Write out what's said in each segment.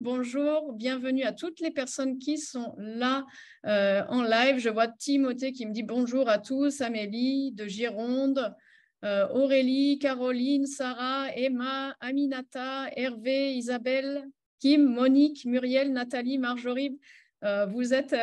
Bonjour, bienvenue à toutes les personnes qui sont là en live. Je vois Timothée qui me dit bonjour à tous, Amélie de Gironde, Aurélie, Caroline, Sarah, Emma, Aminata, Hervé, Isabelle, Kim, Monique, Muriel, Nathalie, Marjorie. Vous êtes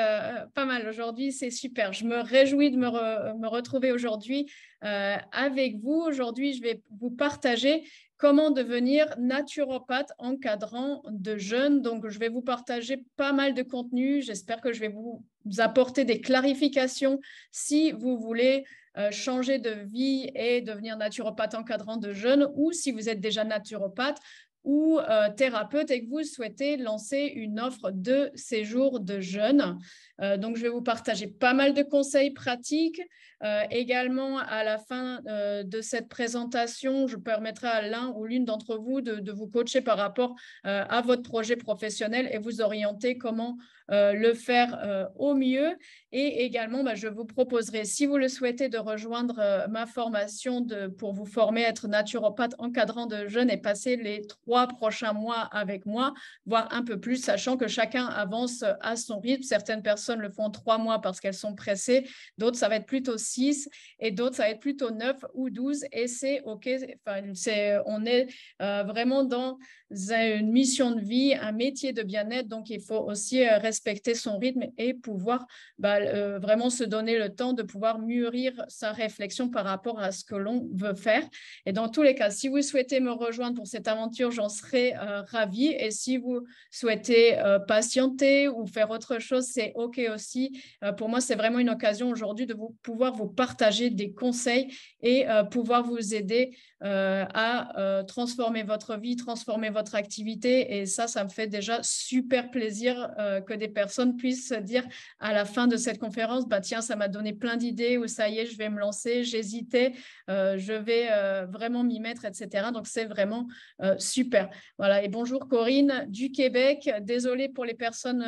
pas mal aujourd'hui, c'est super. Je me réjouis de me retrouver aujourd'hui avec vous. Aujourd'hui, je vais vous partager comment devenir naturopathe encadrant de jeunes. Donc, je vais vous partager pas mal de contenu. J'espère que je vais vous apporter des clarifications si vous voulez changer de vie et devenir naturopathe encadrant de jeunes, ou si vous êtes déjà naturopathe ou thérapeute et que vous souhaitez lancer une offre de séjour de jeûne. Donc, je vais vous partager pas mal de conseils pratiques. Également, à la fin de cette présentation, je permettrai à l'un ou l'une d'entre vous de vous coacher par rapport à votre projet professionnel et vous orienter comment le faire au mieux. Et également, je vous proposerai, si vous le souhaitez, de rejoindre ma formation pour vous former à être naturopathe encadrant de jeunes et passer les 3 prochains mois avec moi, voire un peu plus, sachant que chacun avance à son rythme. Certaines personnes le font en 3 mois parce qu'elles sont pressées, d'autres, ça va être plutôt 6 et d'autres, ça va être plutôt 9 ou 12 et c'est OK. Enfin, on est vraiment dans une mission de vie, un métier de bien-être, donc il faut aussi respecter son rythme et pouvoir vraiment se donner le temps de pouvoir mûrir sa réflexion par rapport à ce que l'on veut faire. Et dans tous les cas, si vous souhaitez me rejoindre pour cette aventure, j'en serai ravie. Et si vous souhaitez patienter ou faire autre chose, c'est OK aussi. Pour moi, c'est vraiment une occasion aujourd'hui de pouvoir vous partager des conseils et pouvoir vous aider à transformer votre vie, transformer votre activité. Et ça me fait déjà super plaisir que des personnes puissent se dire à la fin de cette conférence, tiens, ça m'a donné plein d'idées, ou ça y est, je vais me lancer, j'hésitais, je vais vraiment m'y mettre, etc. Donc, c'est vraiment super. Voilà. Et bonjour Corinne du Québec. Désolée pour les personnes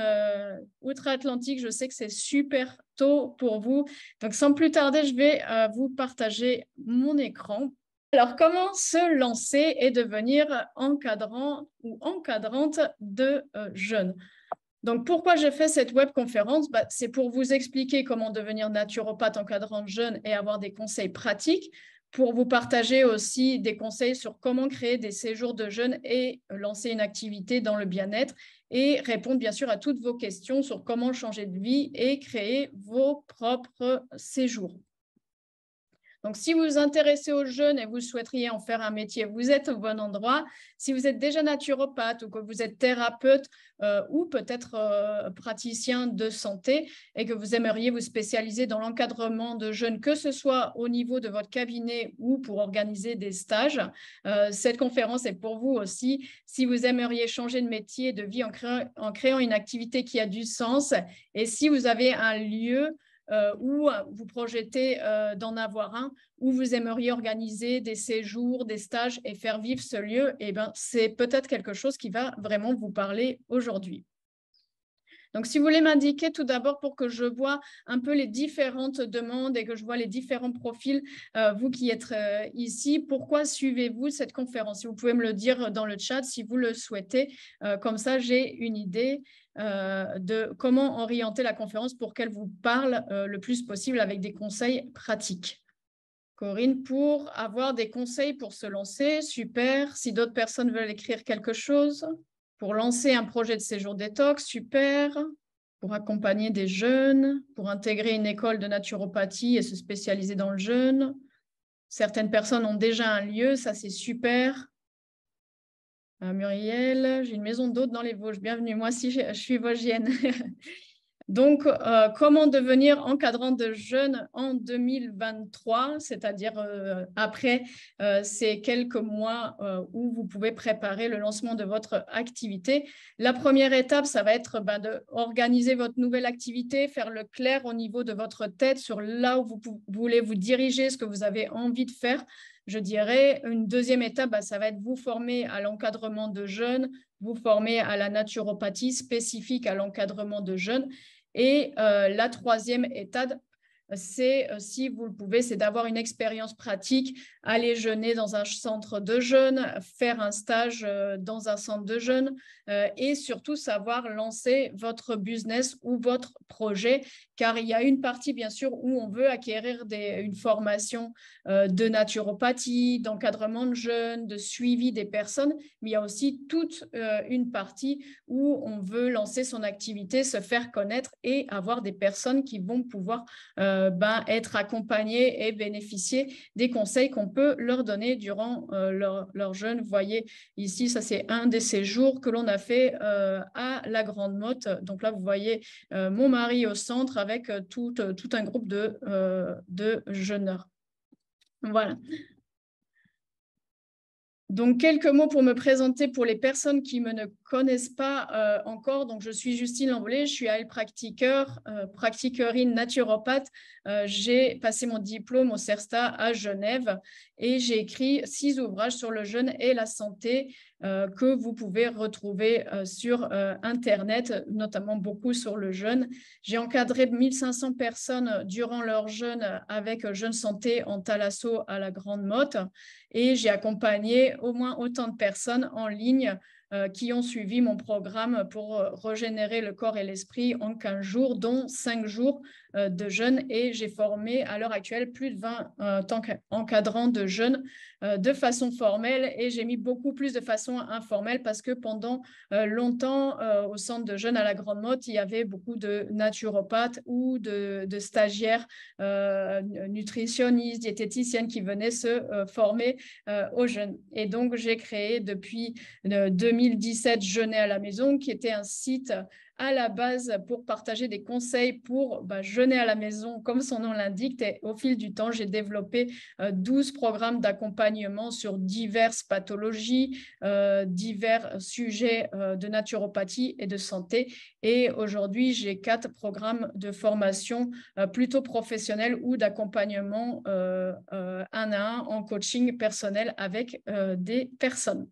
outre-Atlantique, je sais que c'est super tôt pour vous. Donc, sans plus tarder, je vais vous partager mon écran. Alors, comment se lancer et devenir encadrant ou encadrante de jeunes? Donc, pourquoi je fais cette webconférence? C'est pour vous expliquer comment devenir naturopathe encadrant de jeunes et avoir des conseils pratiques, pour vous partager aussi des conseils sur comment créer des séjours de jeunes et lancer une activité dans le bien-être, et répondre bien sûr à toutes vos questions sur comment changer de vie et créer vos propres séjours. Donc, si vous vous intéressez aux jeunes et vous souhaiteriez en faire un métier, vous êtes au bon endroit. Si vous êtes déjà naturopathe ou que vous êtes thérapeute ou peut-être praticien de santé et que vous aimeriez vous spécialiser dans l'encadrement de jeunes, que ce soit au niveau de votre cabinet ou pour organiser des stages, cette conférence est pour vous aussi. Si vous aimeriez changer de métier, de vie en créant une activité qui a du sens, et si vous avez un lieu ou vous projetez d'en avoir un, où vous aimeriez organiser des séjours, des stages et faire vivre ce lieu, c'est peut-être quelque chose qui va vraiment vous parler aujourd'hui. Donc, si vous voulez m'indiquer tout d'abord pour que je vois un peu les différentes demandes et que je vois les différents profils, vous qui êtes ici, pourquoi suivez-vous cette conférence? Si vous pouvez me le dire dans le chat si vous le souhaitez, comme ça j'ai une idée de comment orienter la conférence pour qu'elle vous parle le plus possible avec des conseils pratiques. Corinne, pour avoir des conseils pour se lancer, super. Si d'autres personnes veulent écrire quelque chose, pour lancer un projet de séjour détox, super. Pour accompagner des jeunes, pour intégrer une école de naturopathie et se spécialiser dans le jeûne. Certaines personnes ont déjà un lieu, ça c'est super. Muriel, j'ai une maison d'hôte dans les Vosges. Bienvenue, moi aussi je suis vosgienne. Donc, comment devenir encadrant de jeunes en 2023, c'est-à-dire après ces quelques mois où vous pouvez préparer le lancement de votre activité. La première étape, ça va être d'organiser votre nouvelle activité, faire le clair au niveau de votre tête sur là où vous voulez vous diriger, ce que vous avez envie de faire. Je dirais, une deuxième étape, ça va être vous former à l'encadrement de jeunes, vous former à la naturopathie spécifique à l'encadrement de jeunes. Et la troisième c'est, si vous le pouvez, c'est d'avoir une expérience pratique, aller jeûner dans un centre de jeûne, faire un stage dans un centre de jeûne et surtout savoir lancer votre business ou votre projet, car il y a une partie, bien sûr, où on veut acquérir une formation de naturopathie, d'encadrement de jeûne, de suivi des personnes, mais il y a aussi toute une partie où on veut lancer son activité, se faire connaître et avoir des personnes qui vont pouvoir être accompagnées et bénéficier des conseils qu'on peut leur donner durant leur jeûne. Vous voyez ici, ça c'est un de ces jours que l'on a fait à la Grande Motte. Donc là, vous voyez mon mari au centre avec tout un groupe de jeûneurs. Voilà. Donc, quelques mots pour me présenter pour les personnes qui ne me connaissent pas encore. Donc, je suis Justine Lambollet, je suis heilpraktiker, pratiqueurine naturopathe. J'ai passé mon diplôme au CERSTA à Genève et j'ai écrit 6 ouvrages sur le jeûne et la santé que vous pouvez retrouver sur Internet, notamment beaucoup sur le jeûne. J'ai encadré 1500 personnes durant leur jeûne avec Jeûne Santé en Thalasso à la Grande Motte et j'ai accompagné au moins autant de personnes en ligne qui ont suivi mon programme pour régénérer le corps et l'esprit en 15 jours, dont 5 jours de jeûne. Et j'ai formé à l'heure actuelle plus de 20 encadrants de jeûne de façon formelle et j'ai mis beaucoup plus de façon informelle parce que pendant longtemps, au centre de jeûne à la Grande Motte, il y avait beaucoup de naturopathes ou de stagiaires nutritionnistes, diététiciennes qui venaient se former aux jeunes. Et donc, j'ai créé depuis 2017 Jeûner à la maison, qui était un site à la base pour partager des conseils pour jeûner à la maison, comme son nom l'indique. Et au fil du temps, j'ai développé 12 programmes d'accompagnement sur diverses pathologies, divers sujets de naturopathie et de santé. Et aujourd'hui, j'ai 4 programmes de formation plutôt professionnels ou d'accompagnement un à un en coaching personnel avec des personnes.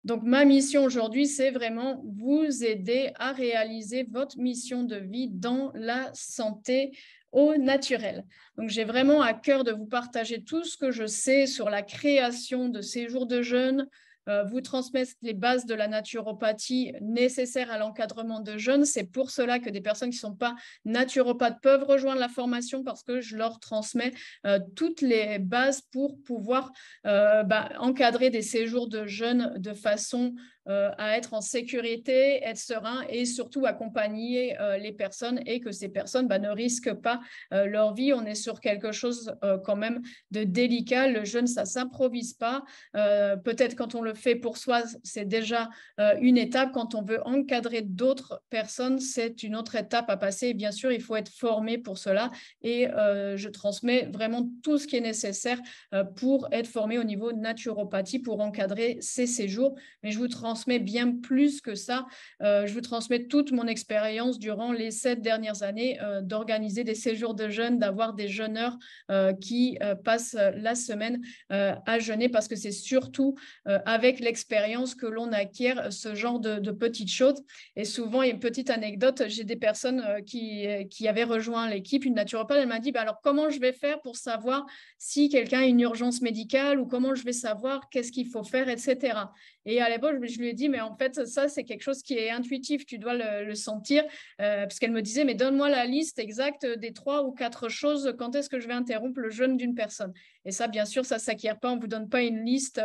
Donc, ma mission aujourd'hui, c'est vraiment vous aider à réaliser votre mission de vie dans la santé au naturel. Donc, j'ai vraiment à cœur de vous partager tout ce que je sais sur la création de ces jours de jeûne, vous transmettre les bases de la naturopathie nécessaires à l'encadrement de jeûne. C'est pour cela que des personnes qui ne sont pas naturopathes peuvent rejoindre la formation parce que je leur transmets toutes les bases pour pouvoir encadrer des séjours de jeûne de façon à être en sécurité, être serein et surtout accompagner les personnes et que ces personnes ne risquent pas leur vie. On est sur quelque chose quand même de délicat. Le jeûne, ça ne s'improvise pas. Peut-être quand on le fait pour soi, c'est déjà une étape. Quand on veut encadrer d'autres personnes, c'est une autre étape à passer. Et bien sûr, il faut être formé pour cela. Et je transmets vraiment tout ce qui est nécessaire pour être formé au niveau de naturopathie, pour encadrer ces séjours. Mais je vous transmets bien plus que ça. Je vous transmets toute mon expérience durant les 7 dernières années d'organiser des séjours de jeûne, d'avoir des jeûneurs qui passent la semaine à jeûner parce que c'est surtout avec l'expérience que l'on acquiert ce genre de petites choses. Et souvent, il y a une petite anecdote, j'ai des personnes qui avaient rejoint l'équipe, une naturopathe, elle m'a dit alors comment je vais faire pour savoir si quelqu'un a une urgence médicale ou comment je vais savoir qu'est-ce qu'il faut faire, etc. Et à l'époque, je lui ai dit, mais en fait, ça, c'est quelque chose qui est intuitif, tu dois le sentir. Parce qu'elle me disait, mais donne-moi la liste exacte des 3 ou 4 choses, quand est-ce que je vais interrompre le jeûne d'une personne. Et ça, bien sûr, ça ne s'acquiert pas. On ne vous donne pas une liste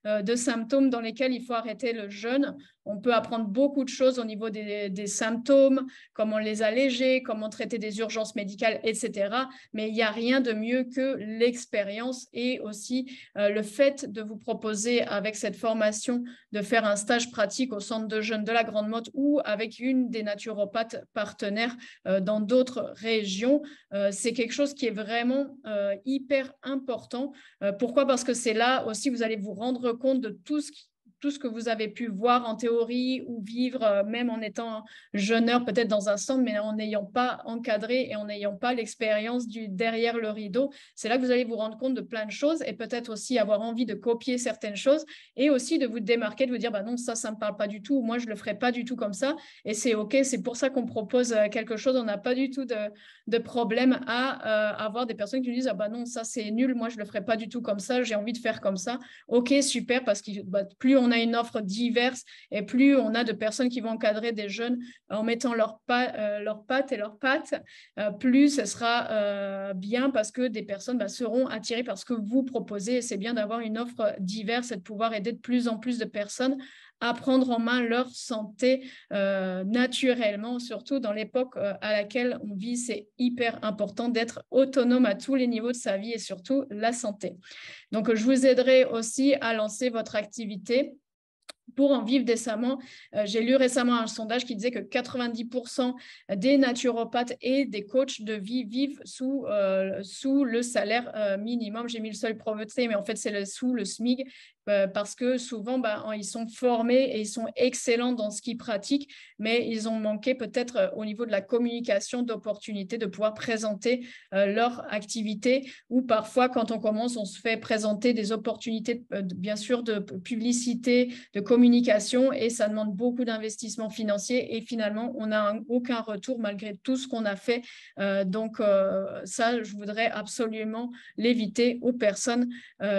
de symptômes dans lesquels il faut arrêter le jeûne. On peut apprendre beaucoup de choses au niveau des symptômes, comment les alléger, comment traiter des urgences médicales, etc. Mais il n'y a rien de mieux que l'expérience et aussi le fait de vous proposer avec cette formation de faire un stage pratique au centre de jeûne de la Grande Motte ou avec une des naturopathes partenaires dans d'autres régions. C'est quelque chose qui est vraiment hyper important. Pourquoi ? Parce que c'est là aussi, vous allez vous rendre compte de tout ce tout ce que vous avez pu voir en théorie ou vivre, même en étant jeuneur, peut-être dans un centre, mais en n'ayant pas encadré et en n'ayant pas l'expérience du derrière le rideau. C'est là que vous allez vous rendre compte de plein de choses et peut-être aussi avoir envie de copier certaines choses et aussi de vous démarquer, de vous dire, bah non, ça ne me parle pas du tout, moi, je ne le ferai pas du tout comme ça. Et c'est OK, c'est pour ça qu'on propose quelque chose. On n'a pas du tout de problème à avoir des personnes qui nous disent, ah bah non, ça c'est nul, moi, je ne le ferai pas du tout comme ça, j'ai envie de faire comme ça. OK, super, parce que plus on a une offre diverse et plus on a de personnes qui vont encadrer des jeunes en mettant leurs pattes et leurs pattes, plus ce sera bien parce que des personnes seront attirées par ce que vous proposez. Et c'est bien d'avoir une offre diverse et de pouvoir aider de plus en plus de personnes à prendre en main leur santé naturellement, surtout dans l'époque à laquelle on vit. C'est hyper important d'être autonome à tous les niveaux de sa vie et surtout la santé. Donc, je vous aiderai aussi à lancer votre activité pour en vivre décemment. J'ai lu récemment un sondage qui disait que 90% des naturopathes et des coachs de vie vivent sous le salaire minimum. J'ai mis le seuil pauvreté, mais en fait, c'est sous le SMIC parce que souvent, ils sont formés et ils sont excellents dans ce qu'ils pratiquent, mais ils ont manqué peut-être au niveau de la communication d'opportunités de pouvoir présenter leur activité ou parfois, quand on commence, on se fait présenter des opportunités, bien sûr, de publicité, de communication et ça demande beaucoup d'investissement financier et finalement, on n'a aucun retour malgré tout ce qu'on a fait. Donc, ça, je voudrais absolument l'éviter aux personnes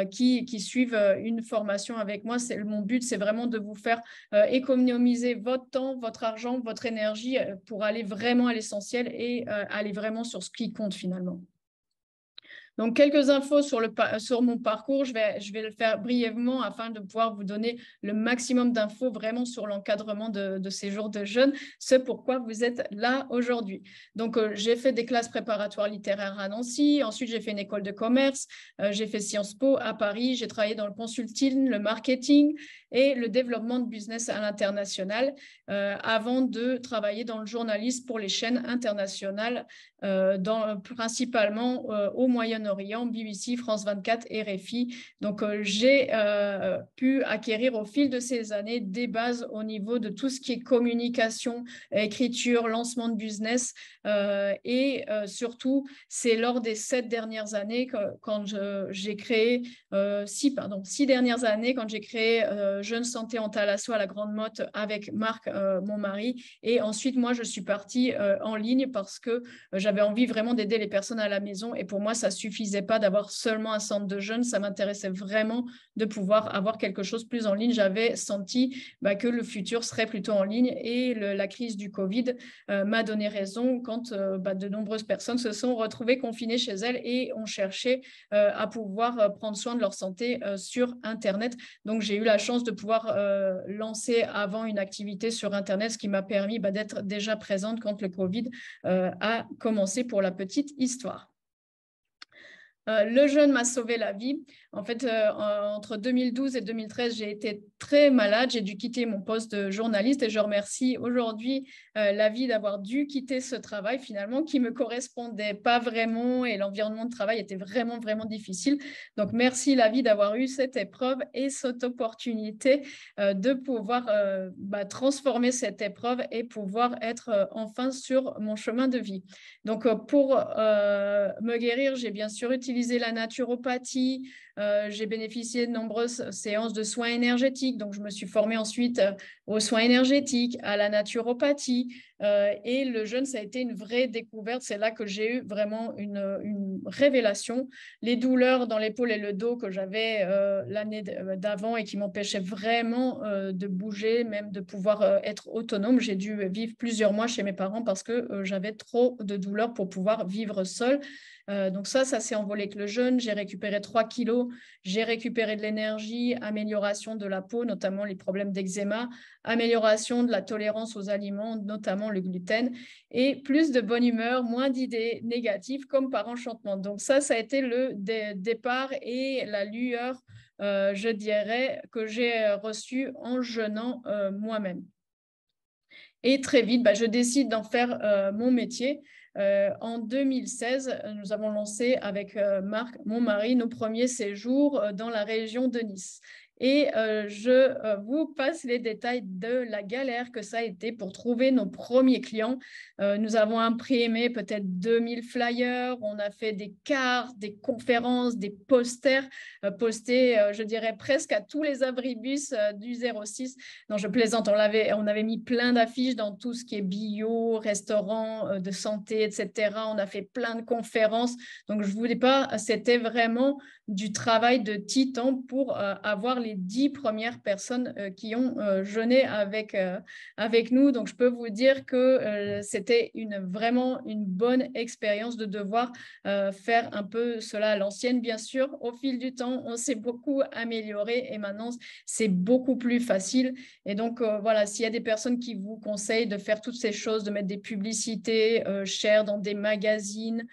qui suivent une formation avec moi. Mon but, c'est vraiment de vous faire économiser votre temps, votre argent, votre énergie pour aller vraiment à l'essentiel et aller vraiment sur ce qui compte finalement. Donc, quelques infos sur mon parcours. Je vais le faire brièvement afin de pouvoir vous donner le maximum d'infos vraiment sur l'encadrement de ces jours de jeûne, ce pourquoi vous êtes là aujourd'hui. Donc, j'ai fait des classes préparatoires littéraires à Nancy. Ensuite, j'ai fait une école de commerce. J'ai fait Sciences Po à Paris. J'ai travaillé dans le consulting, le marketing et le développement de business à l'international avant de travailler dans le journalisme pour les chaînes internationales, principalement au Moyen-Orient, BBC, France 24 et RFI. Donc, j'ai pu acquérir au fil de ces années des bases au niveau de tout ce qui est communication, écriture, lancement de business et surtout, c'est lors des 7 dernières années quand j'ai créé 6 dernières années quand j'ai créé Jeune Santé en Thalasso à la Grande Motte avec Marc, mon mari. Et ensuite, moi, je suis partie en ligne parce que j'avais envie vraiment d'aider les personnes à la maison. Et pour moi, ça ne suffisait pas d'avoir seulement un centre de jeunes. Ça m'intéressait vraiment de pouvoir avoir quelque chose plus en ligne. J'avais senti que le futur serait plutôt en ligne. Et la crise du Covid m'a donné raison quand de nombreuses personnes se sont retrouvées confinées chez elles et ont cherché à pouvoir prendre soin de leur santé sur Internet. Donc, j'ai eu la chance de pouvoir lancer avant une activité sur Internet, ce qui m'a permis d'être déjà présente quand le Covid a commencé pour la petite histoire. Le jeûne m'a sauvé la vie. En fait, entre 2012 et 2013, j'ai été très malade. J'ai dû quitter mon poste de journaliste et je remercie aujourd'hui la vie d'avoir dû quitter ce travail finalement qui ne me correspondait pas vraiment et l'environnement de travail était vraiment, vraiment difficile. Donc, merci la vie d'avoir eu cette épreuve et cette opportunité de pouvoir transformer cette épreuve et pouvoir être enfin sur mon chemin de vie. Donc, pour me guérir, j'ai bien sûr utilisé la naturopathie, j'ai bénéficié de nombreuses séances de soins énergétiques, donc je me suis formée ensuite aux soins énergétiques, à la naturopathie et le jeûne, ça a été une vraie découverte, c'est là que j'ai eu vraiment une révélation. Les douleurs dans l'épaule et le dos que j'avais l'année d'avant et qui m'empêchaient vraiment de bouger, même de pouvoir être autonome, j'ai dû vivre plusieurs mois chez mes parents parce que j'avais trop de douleurs pour pouvoir vivre seule. Donc ça s'est envolé avec le jeûne. J'ai récupéré 3 kilos, j'ai récupéré de l'énergie, amélioration de la peau, notamment les problèmes d'eczéma, amélioration de la tolérance aux aliments, notamment le gluten, et plus de bonne humeur, moins d'idées négatives comme par enchantement. Donc ça a été le départ et la lueur, je dirais, que j'ai reçue en jeûnant moi-même. Et très vite, je décide d'en faire mon métier. En 2016, nous avons lancé avec Marc, mon mari, nos premiers séjours dans la région de Nice. et je vous passe les détails de la galère que ça a été pour trouver nos premiers clients. Nous avons imprimé peut-être 2000 flyers, on a fait des cartes, des conférences, des posters postés, je dirais presque à tous les abribus du 06. Non, je plaisante, on avait mis plein d'affiches dans tout ce qui est bio, restaurant, de santé, etc. On a fait plein de conférences. Donc, je ne vous dis pas, c'était vraiment du travail de titan pour avoir les 10 premières personnes qui ont jeûné avec nous. Donc, je peux vous dire que c'était vraiment une bonne expérience de devoir faire un peu cela à l'ancienne. Bien sûr, au fil du temps, on s'est beaucoup amélioré et maintenant, c'est beaucoup plus facile. Et donc, voilà, s'il y a des personnes qui vous conseillent de faire toutes ces choses, de mettre des publicités chères dans des magazines,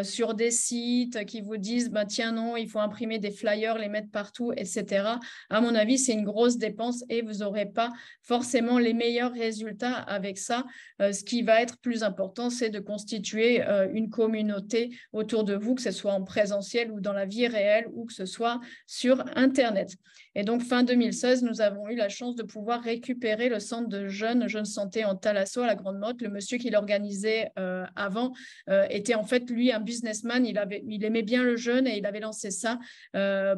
sur des sites qui vous disent bah, tiens non, il faut imprimer des flyers, les mettre partout, etc. À mon avis, c'est une grosse dépense et vous n'aurez pas forcément les meilleurs résultats avec ça. Ce qui va être plus important, c'est de constituer une communauté autour de vous, que ce soit en présentiel ou dans la vie réelle ou que ce soit sur Internet. Et donc, fin 2016, nous avons eu la chance de pouvoir récupérer le centre de jeunes santé en Thalasso à la Grande Motte. Le monsieur qui l'organisait avant était en fait, lui, un businessman. Il aimait bien le jeûne et il avait lancé ça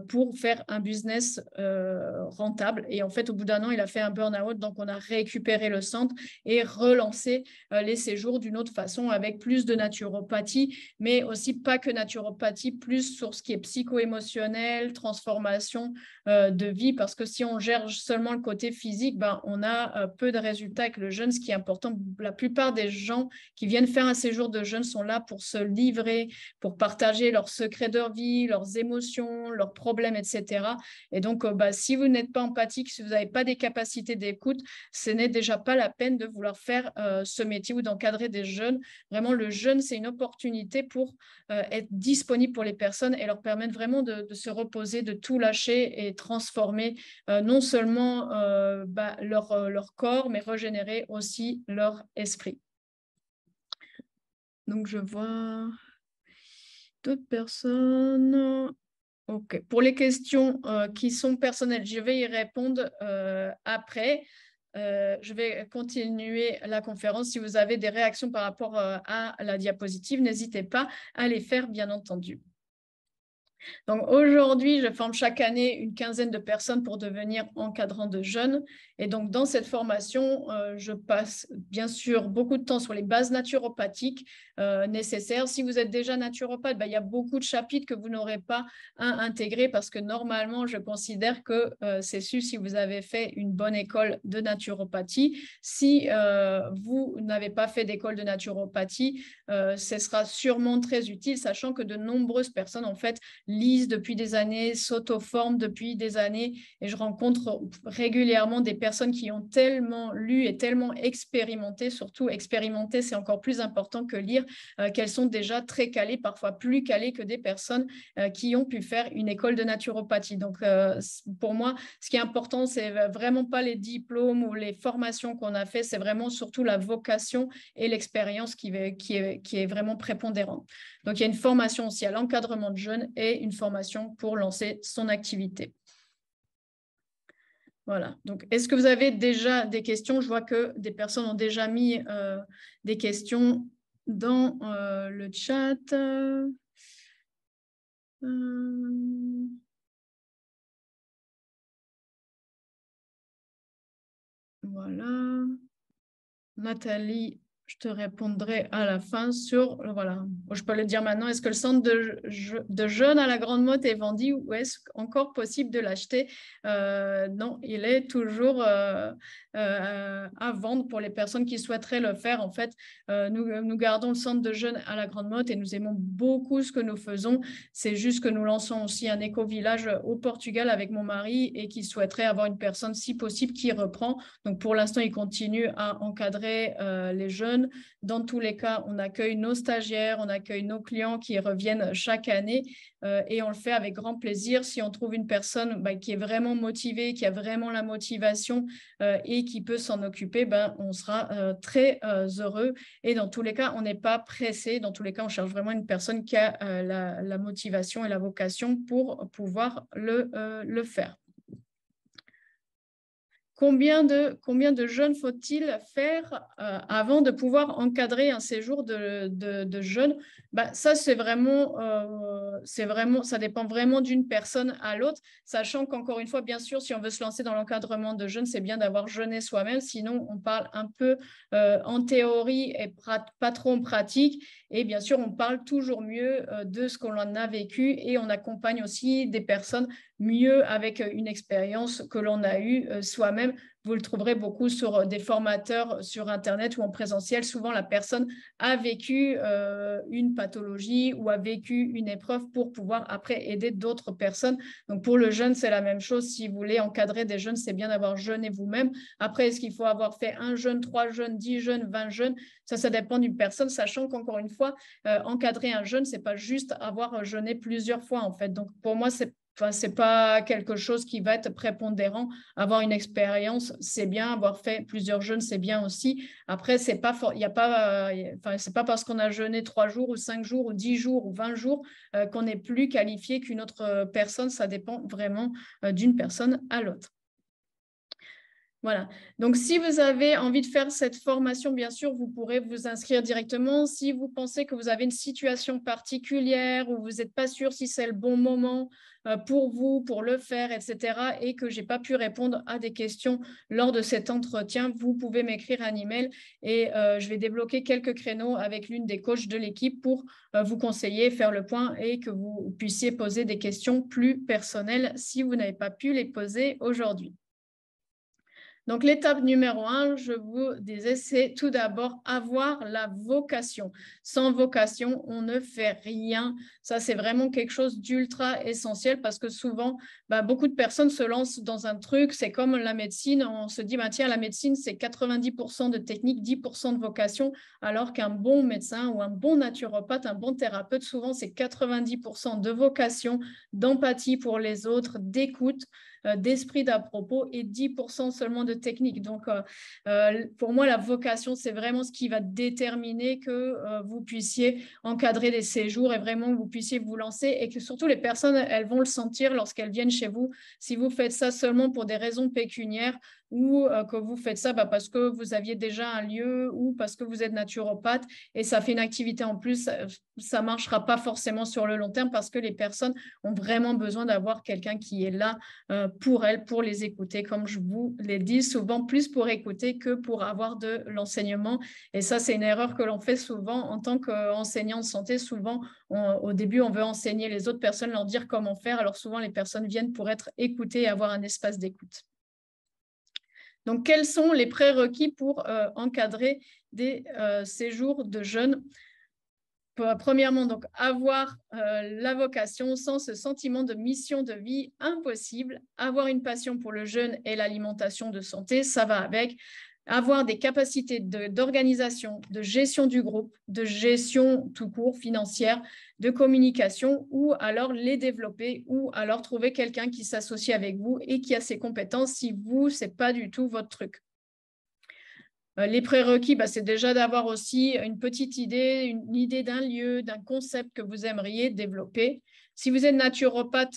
pour faire un business rentable. Et en fait, au bout d'un an, il a fait un burn-out. Donc, on a récupéré le centre et relancé les séjours d'une autre façon avec plus de naturopathie, mais aussi pas que naturopathie, plus sur ce qui est psycho-émotionnel, transformation de vie, parce que si on gère seulement le côté physique, ben, on a peu de résultats avec le jeûne. Ce qui est important, la plupart des gens qui viennent faire un séjour de jeûne sont là pour se livrer, pour partager leurs secrets de leur vie, leurs émotions, leurs problèmes, etc. Et donc, si vous n'êtes pas empathique, si vous n'avez pas des capacités d'écoute, ce n'est déjà pas la peine de vouloir faire ce métier ou d'encadrer des jeunes. Vraiment, le jeûne, c'est une opportunité pour être disponible pour les personnes et leur permettre vraiment de se reposer, de tout lâcher et transformer non seulement leur corps, mais régénérer aussi leur esprit. Donc, je vois d'autres personnes. OK. Pour les questions qui sont personnelles, je vais y répondre après. Je vais continuer la conférence. Si vous avez des réactions par rapport à la diapositive, n'hésitez pas à les faire, bien entendu. Donc aujourd'hui, je forme chaque année une quinzaine de personnes pour devenir encadrant de jeunes. Et donc dans cette formation, je passe bien sûr beaucoup de temps sur les bases naturopathiques nécessaires. Si vous êtes déjà naturopathe, il y a beaucoup de chapitres que vous n'aurez pas à intégrer parce que normalement, je considère que c'est su si vous avez fait une bonne école de naturopathie. Si vous n'avez pas fait d'école de naturopathie, ce sera sûrement très utile, sachant que de nombreuses personnes, en fait, lisent depuis des années, s'auto-forment depuis des années et je rencontre régulièrement des personnes qui ont tellement lu et tellement expérimenté, surtout expérimenter, c'est encore plus important que lire, qu'elles sont déjà très calées, parfois plus calées que des personnes qui ont pu faire une école de naturopathie. Donc, pour moi, ce qui est important, c'est vraiment pas les diplômes ou les formations qu'on a fait, c'est vraiment surtout la vocation et l'expérience qui est vraiment prépondérante. Donc, il y a une formation aussi à l'encadrement de jeunes et une formation pour lancer son activité. Voilà. Donc, est-ce que vous avez déjà des questions? Je vois que des personnes ont déjà mis des questions dans le chat. Voilà. Nathalie, je te répondrai à la fin sur, voilà, je peux le dire maintenant, est-ce que le centre de jeûne à la Grande Motte est vendu ou est-ce encore possible de l'acheter? Non, il est toujours à vendre pour les personnes qui souhaiteraient le faire. En fait, nous gardons le centre de jeûne à la Grande Motte et nous aimons beaucoup ce que nous faisons. C'est juste que nous lançons aussi un éco-village au Portugal avec mon mari et qui souhaiterait avoir une personne, si possible, qui reprend. Donc, pour l'instant, il continue à encadrer les jeunes. Dans tous les cas, on accueille nos stagiaires, on accueille nos clients qui reviennent chaque année et on le fait avec grand plaisir. Si on trouve une personne qui est vraiment motivée, qui a vraiment la motivation et qui peut s'en occuper, on sera très heureux. Et dans tous les cas, on n'est pas pressé. Dans tous les cas, on cherche vraiment une personne qui a la motivation et la vocation pour pouvoir le faire. Combien de jeûnes faut-il faire avant de pouvoir encadrer un séjour de jeûne? Ça, ça dépend vraiment d'une personne à l'autre, sachant qu'encore une fois, bien sûr, si on veut se lancer dans l'encadrement de jeûne, c'est bien d'avoir jeûné soi-même, sinon on parle un peu en théorie et pas trop en pratique. Et bien sûr, on parle toujours mieux de ce qu'on en a vécu et on accompagne aussi des personnes mieux avec une expérience que l'on a eue soi-même. Vous le trouverez beaucoup sur des formateurs sur Internet ou en présentiel. Souvent, la personne a vécu une pathologie ou a vécu une épreuve pour pouvoir après aider d'autres personnes. Donc, pour le jeûne, c'est la même chose. Si vous voulez encadrer des jeûnes, c'est bien d'avoir jeûné vous-même. Après, est-ce qu'il faut avoir fait 1 jeûne, 3 jeûnes, 10 jeûnes, 20 jeûnes? Ça dépend d'une personne, sachant qu'encore une fois, encadrer un jeûne, ce n'est pas juste avoir jeûné plusieurs fois, en fait. Donc, pour moi, c'est pas quelque chose qui va être prépondérant. Avoir une expérience, c'est bien. Avoir fait plusieurs jeûnes, c'est bien aussi. Après, c'est pas parce qu'on a jeûné 3 jours ou 5 jours ou 10 jours ou 20 jours qu'on est plus qualifié qu'une autre personne. Ça dépend vraiment d'une personne à l'autre. Voilà. Donc, si vous avez envie de faire cette formation, bien sûr, vous pourrez vous inscrire directement. Si vous pensez que vous avez une situation particulière ou vous n'êtes pas sûr si c'est le bon moment pour vous, pour le faire, etc., et que je n'ai pas pu répondre à des questions lors de cet entretien, vous pouvez m'écrire un email et je vais débloquer quelques créneaux avec l'une des coachs de l'équipe pour vous conseiller, faire le point et que vous puissiez poser des questions plus personnelles si vous n'avez pas pu les poser aujourd'hui. Donc, l'étape numéro 1, je vous disais, c'est tout d'abord avoir la vocation. Sans vocation, on ne fait rien. Ça, c'est vraiment quelque chose d'ultra essentiel parce que souvent, beaucoup de personnes se lancent dans un truc. C'est comme la médecine. On se dit, tiens, la médecine, c'est 90% de technique, 10% de vocation, alors qu'un bon médecin ou un bon naturopathe, un bon thérapeute, souvent, c'est 90% de vocation, d'empathie pour les autres, d'écoute, d'esprit d'à propos et 10% seulement de technique. Donc, pour moi, la vocation, c'est vraiment ce qui va déterminer que vous puissiez encadrer des séjours et vraiment que vous puissiez vous lancer et que surtout les personnes, elles vont le sentir lorsqu'elles viennent chez vous. Si vous faites ça seulement pour des raisons pécuniaires ou que vous faites ça parce que vous aviez déjà un lieu ou parce que vous êtes naturopathe et ça fait une activité en plus, ça ne marchera pas forcément sur le long terme parce que les personnes ont vraiment besoin d'avoir quelqu'un qui est là pour elles, pour les écouter, comme je vous l'ai dit, souvent plus pour écouter que pour avoir de l'enseignement. Et ça, c'est une erreur que l'on fait souvent en tant qu'enseignant de santé. Souvent, au début, on veut enseigner les autres personnes, leur dire comment faire. Alors souvent, les personnes viennent pour être écoutées et avoir un espace d'écoute. Donc, quels sont les prérequis pour encadrer des séjours de jeûne? Premièrement, donc, avoir la vocation sans ce sentiment de mission de vie impossible. Avoir une passion pour le jeûne et l'alimentation de santé, ça va avec. Avoir des capacités d'organisation, de gestion du groupe, de gestion tout court, financière, de communication, ou alors les développer, ou alors trouver quelqu'un qui s'associe avec vous et qui a ces compétences si vous, ce n'est pas du tout votre truc. Les prérequis, c'est déjà d'avoir aussi une petite idée, une idée d'un lieu, d'un concept que vous aimeriez développer. Si vous êtes naturopathe,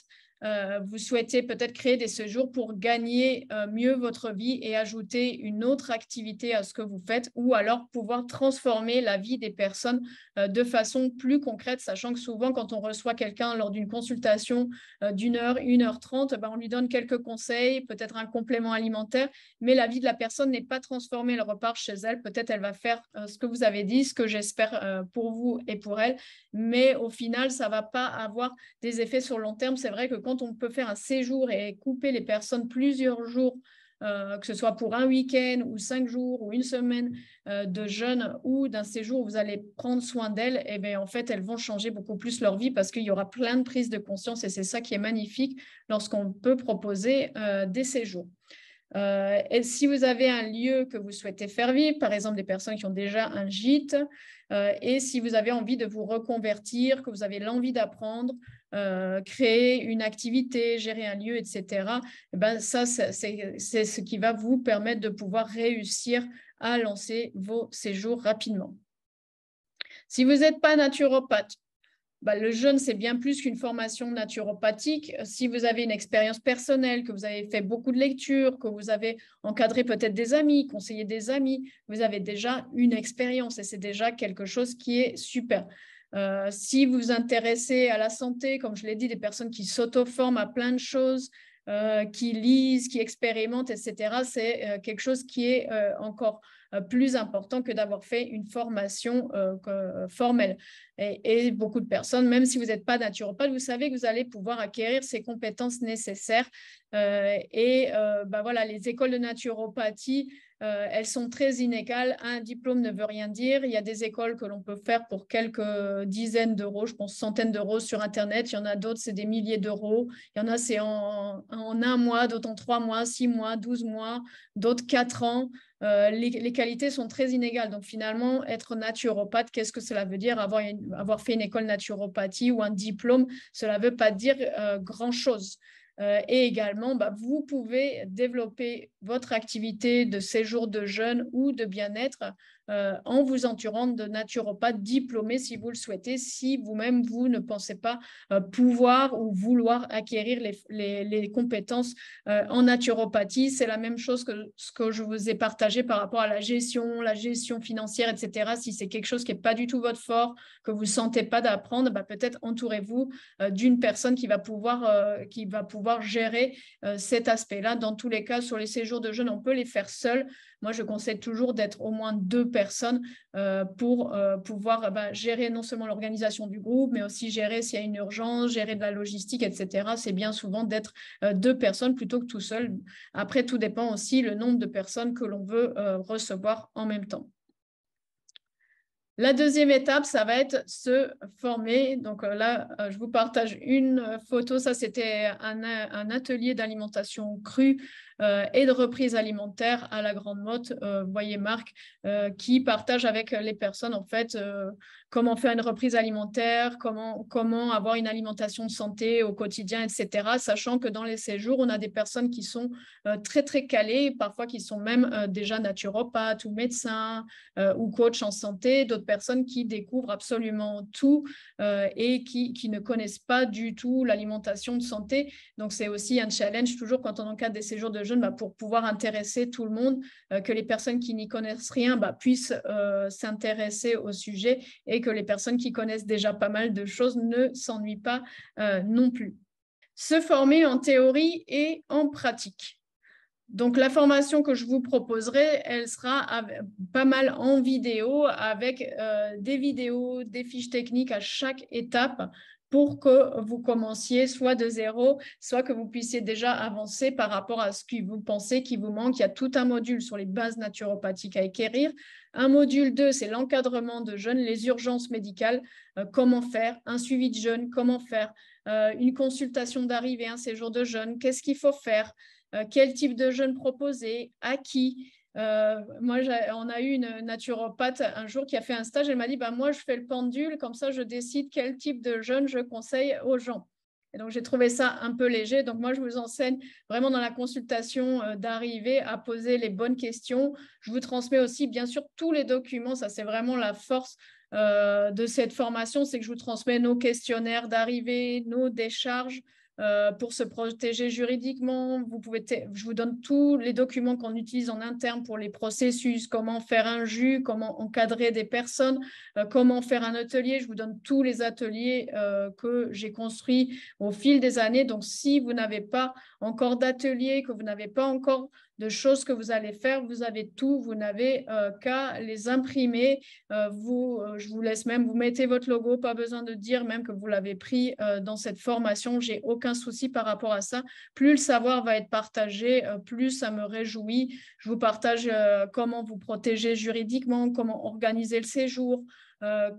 vous souhaitez peut-être créer des séjours pour gagner mieux votre vie et ajouter une autre activité à ce que vous faites ou alors pouvoir transformer la vie des personnes de façon plus concrète, sachant que souvent quand on reçoit quelqu'un lors d'une consultation d'1 heure, 1h30, on lui donne quelques conseils, peut-être un complément alimentaire, mais la vie de la personne n'est pas transformée, elle repart chez elle, peut-être elle va faire ce que vous avez dit, ce que j'espère pour vous et pour elle, mais au final, ça ne va pas avoir des effets sur le long terme. C'est vrai que quand on peut faire un séjour et couper les personnes plusieurs jours, que ce soit pour un week-end ou 5 jours ou une semaine de jeûne ou d'un séjour où vous allez prendre soin d'elles, et bien, en fait, elles vont changer beaucoup plus leur vie parce qu'il y aura plein de prises de conscience et c'est ça qui est magnifique lorsqu'on peut proposer des séjours. Et si vous avez un lieu que vous souhaitez faire vivre, par exemple des personnes qui ont déjà un gîte, et si vous avez envie de vous reconvertir, que vous avez l'envie d'apprendre, créer une activité, gérer un lieu, etc., ça, c'est ce qui va vous permettre de pouvoir réussir à lancer vos séjours rapidement. Si vous n'êtes pas naturopathe, le jeûne, c'est bien plus qu'une formation naturopathique. Si vous avez une expérience personnelle, que vous avez fait beaucoup de lectures, que vous avez encadré peut-être des amis, conseillé des amis, vous avez déjà une expérience et c'est déjà quelque chose qui est super. Si vous vous intéressez à la santé, comme je l'ai dit, des personnes qui s'auto-forment à plein de choses, qui lisent, qui expérimentent, etc., c'est quelque chose qui est encore plus important que d'avoir fait une formation formelle. Et beaucoup de personnes, même si vous n'êtes pas naturopathe, vous savez que vous allez pouvoir acquérir ces compétences nécessaires. Voilà, les écoles de naturopathie, elles sont très inégales. Un diplôme ne veut rien dire. Il y a des écoles que l'on peut faire pour quelques dizaines d'euros, je pense centaines d'euros sur Internet. Il y en a d'autres, c'est des milliers d'euros. Il y en a, c'est en un mois, d'autres en 3 mois, 6 mois, 12 mois, d'autres 4 ans. Les qualités sont très inégales. Donc finalement, être naturopathe, qu'est-ce que cela veut dire? Avoir fait une école naturopathie ou un diplôme, cela ne veut pas dire grand-chose. Et également, vous pouvez développer votre activité de séjour de jeûne ou de bien-être en vous entourant de naturopathes diplômés si vous le souhaitez, si vous-même, vous ne pensez pas pouvoir ou vouloir acquérir les compétences en naturopathie. C'est la même chose que ce que je vous ai partagé par rapport à la gestion financière, etc. Si c'est quelque chose qui n'est pas du tout votre fort, que vous ne sentez pas d'apprendre, peut-être entourez-vous d'une personne qui va pouvoir gérer cet aspect-là. Dans tous les cas, sur les séjours de jeûne, on peut les faire seuls. Moi, je conseille toujours d'être au moins 2 personnes pour pouvoir gérer non seulement l'organisation du groupe, mais aussi gérer s'il y a une urgence, gérer de la logistique, etc. C'est bien souvent d'être 2 personnes plutôt que tout seul. Après, tout dépend aussi le nombre de personnes que l'on veut recevoir en même temps. La deuxième étape, ça va être se former. Donc là, je vous partage une photo. Ça, c'était un atelier d'alimentation crue et de reprise alimentaire à la Grande Motte. Vous voyez Marc qui partage avec les personnes en fait comment faire une reprise alimentaire, comment avoir une alimentation de santé au quotidien, etc. Sachant que dans les séjours, on a des personnes qui sont très, très calées, parfois qui sont même déjà naturopathes ou médecins ou coachs en santé, d'autres personnes qui découvrent absolument tout et qui ne connaissent pas du tout l'alimentation de santé. Donc, c'est aussi un challenge toujours quand on encadre des séjours de jeûne pour pouvoir intéresser tout le monde, que les personnes qui n'y connaissent rien puissent s'intéresser au sujet et que les personnes qui connaissent déjà pas mal de choses ne s'ennuient pas non plus. Se former en théorie et en pratique. Donc, la formation que je vous proposerai, elle sera pas mal en vidéo avec des vidéos, des fiches techniques à chaque étape pour que vous commenciez soit de zéro, soit que vous puissiez déjà avancer par rapport à ce que vous pensez qui vous manque. Il y a tout un module sur les bases naturopathiques à acquérir. Un module 2, c'est l'encadrement de jeûne, les urgences médicales, comment faire, un suivi de jeûne, comment faire, une consultation d'arrivée, un séjour de jeûne, qu'est-ce qu'il faut faire, quel type de jeûne proposer, à qui. Moi, on a eu une naturopathe un jour qui a fait un stage. Elle m'a dit, moi, je fais le pendule, comme ça, je décide quel type de jeûne je conseille aux gens. Et donc, j'ai trouvé ça un peu léger. Donc, moi, je vous enseigne vraiment dans la consultation d'arrivée à poser les bonnes questions. Je vous transmets aussi, bien sûr, tous les documents. Ça, c'est vraiment la force de cette formation, c'est que je vous transmets nos questionnaires d'arrivée, nos décharges, pour se protéger juridiquement. Je vous donne tous les documents qu'on utilise en interne pour les processus, comment faire un jus, comment encadrer des personnes, comment faire un atelier. Je vous donne tous les ateliers que j'ai construits au fil des années. Donc, si vous n'avez pas encore d'atelier, que vous n'avez pas encore de choses que vous allez faire, vous avez tout, vous n'avez qu'à les imprimer. Je vous laisse même, vous mettez votre logo, pas besoin de dire même que vous l'avez pris dans cette formation. J'ai aucun souci par rapport à ça. Plus le savoir va être partagé, plus ça me réjouit. Je vous partage comment vous protéger juridiquement, comment organiser le séjour,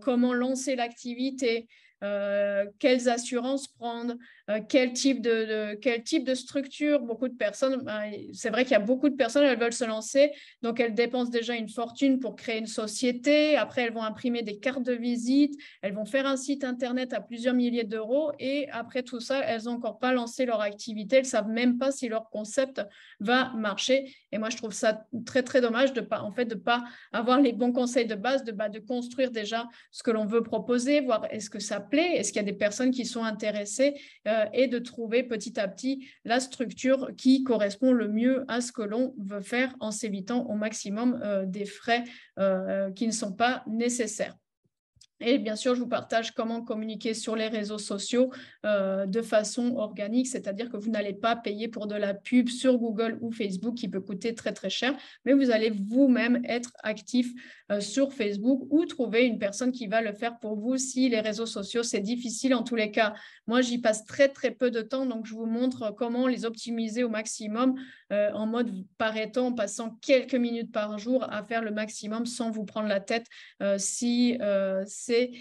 comment lancer l'activité, quelles assurances prendre, quel type de structure. Beaucoup de personnes, c'est vrai qu'il y a beaucoup de personnes, elles veulent se lancer, donc elles dépensent déjà une fortune pour créer une société. Après, elles vont imprimer des cartes de visite, elles vont faire un site internet à plusieurs milliers d'euros et après tout ça, elles n'ont encore pas lancé leur activité, elles ne savent même pas si leur concept va marcher. Et moi, je trouve ça très, très dommage de pas avoir les bons conseils de base, de construire déjà ce que l'on veut proposer, voir est-ce que ça plaît, est-ce qu'il y a des personnes qui sont intéressées et de trouver petit à petit la structure qui correspond le mieux à ce que l'on veut faire en s'évitant au maximum des frais qui ne sont pas nécessaires. Et bien sûr, je vous partage comment communiquer sur les réseaux sociaux de façon organique, c'est-à-dire que vous n'allez pas payer pour de la pub sur Google ou Facebook qui peut coûter très, très cher, mais vous allez vous-même être actif sur Facebook ou trouver une personne qui va le faire pour vous. Si les réseaux sociaux, c'est difficile en tous les cas. Moi, j'y passe très, très peu de temps, donc je vous montre comment les optimiser au maximum en mode Pareto, en passant quelques minutes par jour à faire le maximum sans vous prendre la tête si c'est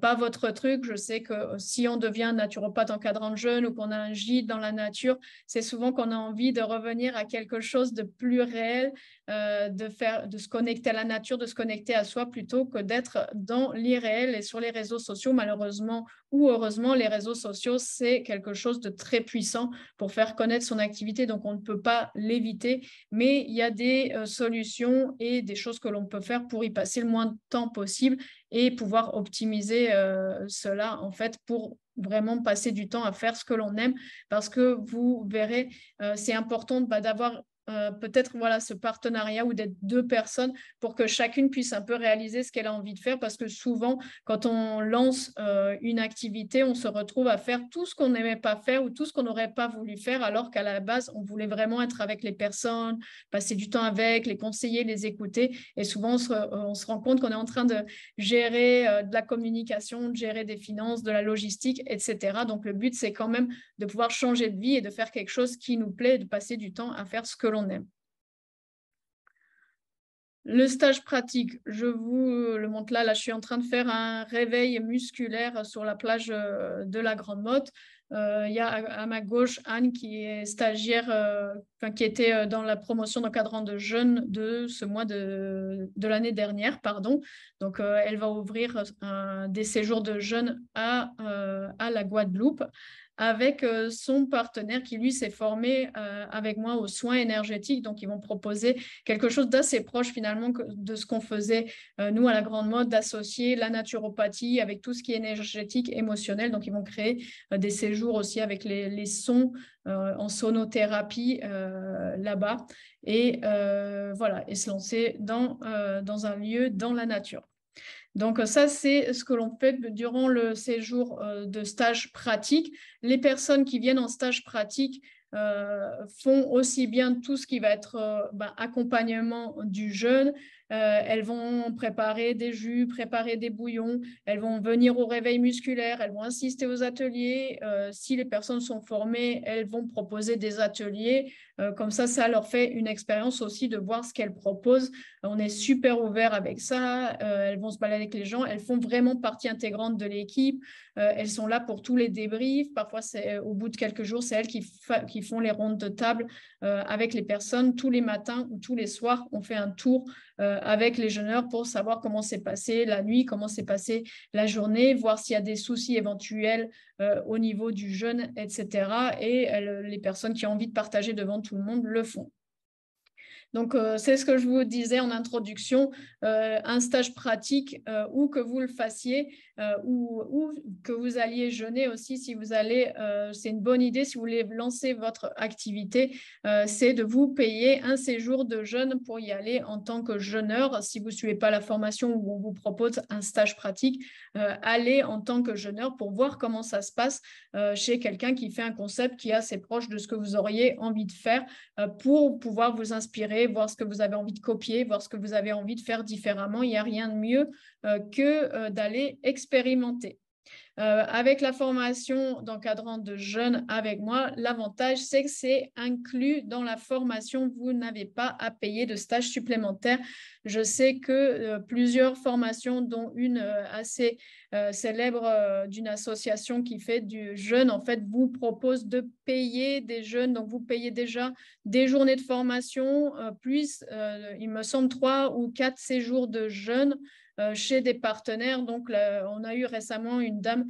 pas votre truc. Je sais que si on devient naturopathe encadrant de jeunes ou qu'on a un gîte dans la nature, c'est souvent qu'on a envie de revenir à quelque chose de plus réel, de se connecter à la nature, de se connecter à soi plutôt que d'être dans l'irréel et sur les réseaux sociaux. Malheureusement ou heureusement, les réseaux sociaux, c'est quelque chose de très puissant pour faire connaître son activité, donc on ne peut pas l'éviter, mais il y a des solutions et des choses que l'on peut faire pour y passer le moins de temps possible et pouvoir optimiser cela en fait pour vraiment passer du temps à faire ce que l'on aime, parce que vous verrez, c'est important d'avoir peut-être voilà, ce partenariat ou d'être deux personnes pour que chacune puisse un peu réaliser ce qu'elle a envie de faire, parce que souvent, quand on lance une activité, on se retrouve à faire tout ce qu'on n'aimait pas faire ou tout ce qu'on n'aurait pas voulu faire, alors qu'à la base, on voulait vraiment être avec les personnes, passer du temps avec, les conseiller, les écouter. Et souvent, on se rend compte qu'on est en train de gérer de la communication, de gérer des finances, de la logistique, etc. Donc, le but, c'est quand même de pouvoir changer de vie et de faire quelque chose qui nous plaît, de passer du temps à faire ce que l'on aime. Le stage pratique, je vous le montre là. Là, je suis en train de faire un réveil musculaire sur la plage de la Grande Motte. Il y a à ma gauche Anne qui est stagiaire, qui était dans la promotion d'encadrant de jeunes de ce mois de l'année dernière, pardon. Donc, elle va ouvrir des séjours de jeunes à la Guadeloupe avec son partenaire qui, lui, s'est formé avec moi aux soins énergétiques. Donc, ils vont proposer quelque chose d'assez proche finalement de ce qu'on faisait nous à la Grande Motte, d'associer la naturopathie avec tout ce qui est énergétique, émotionnel. Donc, ils vont créer des séjours aussi avec les sons en sonothérapie là-bas et voilà, et se lancer dans un lieu dans la nature. Donc, ça, c'est ce que l'on fait durant le séjour de stage pratique. Les personnes qui viennent en stage pratique font aussi bien tout ce qui va être accompagnement du jeune. Elles vont préparer des jus, préparer des bouillons, elles vont venir au réveil musculaire, elles vont assister aux ateliers. Si les personnes sont formées, elles vont proposer des ateliers. Comme ça leur fait une expérience aussi de voir ce qu'elles proposent. On est super ouvert avec ça. Elles vont se balader avec les gens. Elles font vraiment partie intégrante de l'équipe. Elles sont là pour tous les débriefs. Parfois, au bout de quelques jours, c'est elles qui font les rondes de table avec les personnes. Tous les matins ou tous les soirs, on fait un tour avec les jeûneurs pour savoir comment s'est passée la nuit, comment s'est passée la journée, voir s'il y a des soucis éventuels au niveau du jeûne, etc. Et les personnes qui ont envie de partager devant tout le monde le font. Donc, c'est ce que je vous disais en introduction, un stage pratique où que vous le fassiez ou que vous alliez jeûner aussi, si vous allez, c'est une bonne idée si vous voulez lancer votre activité, c'est de vous payer un séjour de jeûne pour y aller en tant que jeûneur. Si vous ne suivez pas la formation où on vous propose un stage pratique, allez en tant que jeûneur pour voir comment ça se passe chez quelqu'un qui fait un concept qui est assez proche de ce que vous auriez envie de faire pour pouvoir vous inspirer, voir ce que vous avez envie de copier, voir ce que vous avez envie de faire différemment. Il n'y a rien de mieux que d'aller expérimenter. Avec la formation d'encadrant de jeunes avec moi, l'avantage, c'est que c'est inclus dans la formation. Vous n'avez pas à payer de stage supplémentaire. Je sais que plusieurs formations, dont une assez célèbre d'une association qui fait du jeûne, en fait, vous propose de payer des jeunes. Donc, vous payez déjà des journées de formation, plus, il me semble, 3 ou 4 séjours de jeûne chez des partenaires. Donc, là, on a eu récemment une dame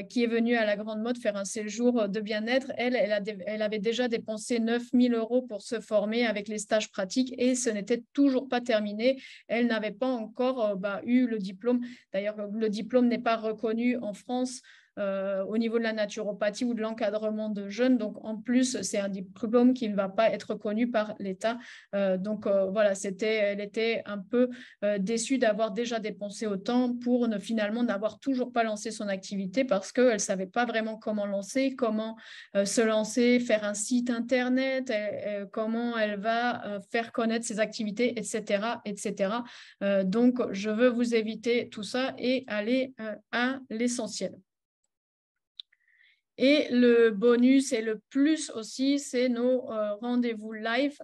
qui est venue à la Grande Motte faire un séjour de bien-être. Elle avait déjà dépensé 9 000 € pour se former avec les stages pratiques et ce n'était toujours pas terminé. Elle n'avait pas encore eu le diplôme. D'ailleurs, le diplôme n'est pas reconnu en France au niveau de la naturopathie ou de l'encadrement de jeunes. Donc, en plus, c'est un diplôme qui ne va pas être reconnu par l'État. Voilà, elle était un peu déçue d'avoir déjà dépensé autant pour finalement n'avoir toujours pas lancé son activité parce qu'elle ne savait pas vraiment comment lancer, comment se lancer, faire un site internet, comment elle va faire connaître ses activités, etc. etc. Donc, je veux vous éviter tout ça et aller à l'essentiel. Et le bonus et le plus aussi, c'est nos rendez-vous live.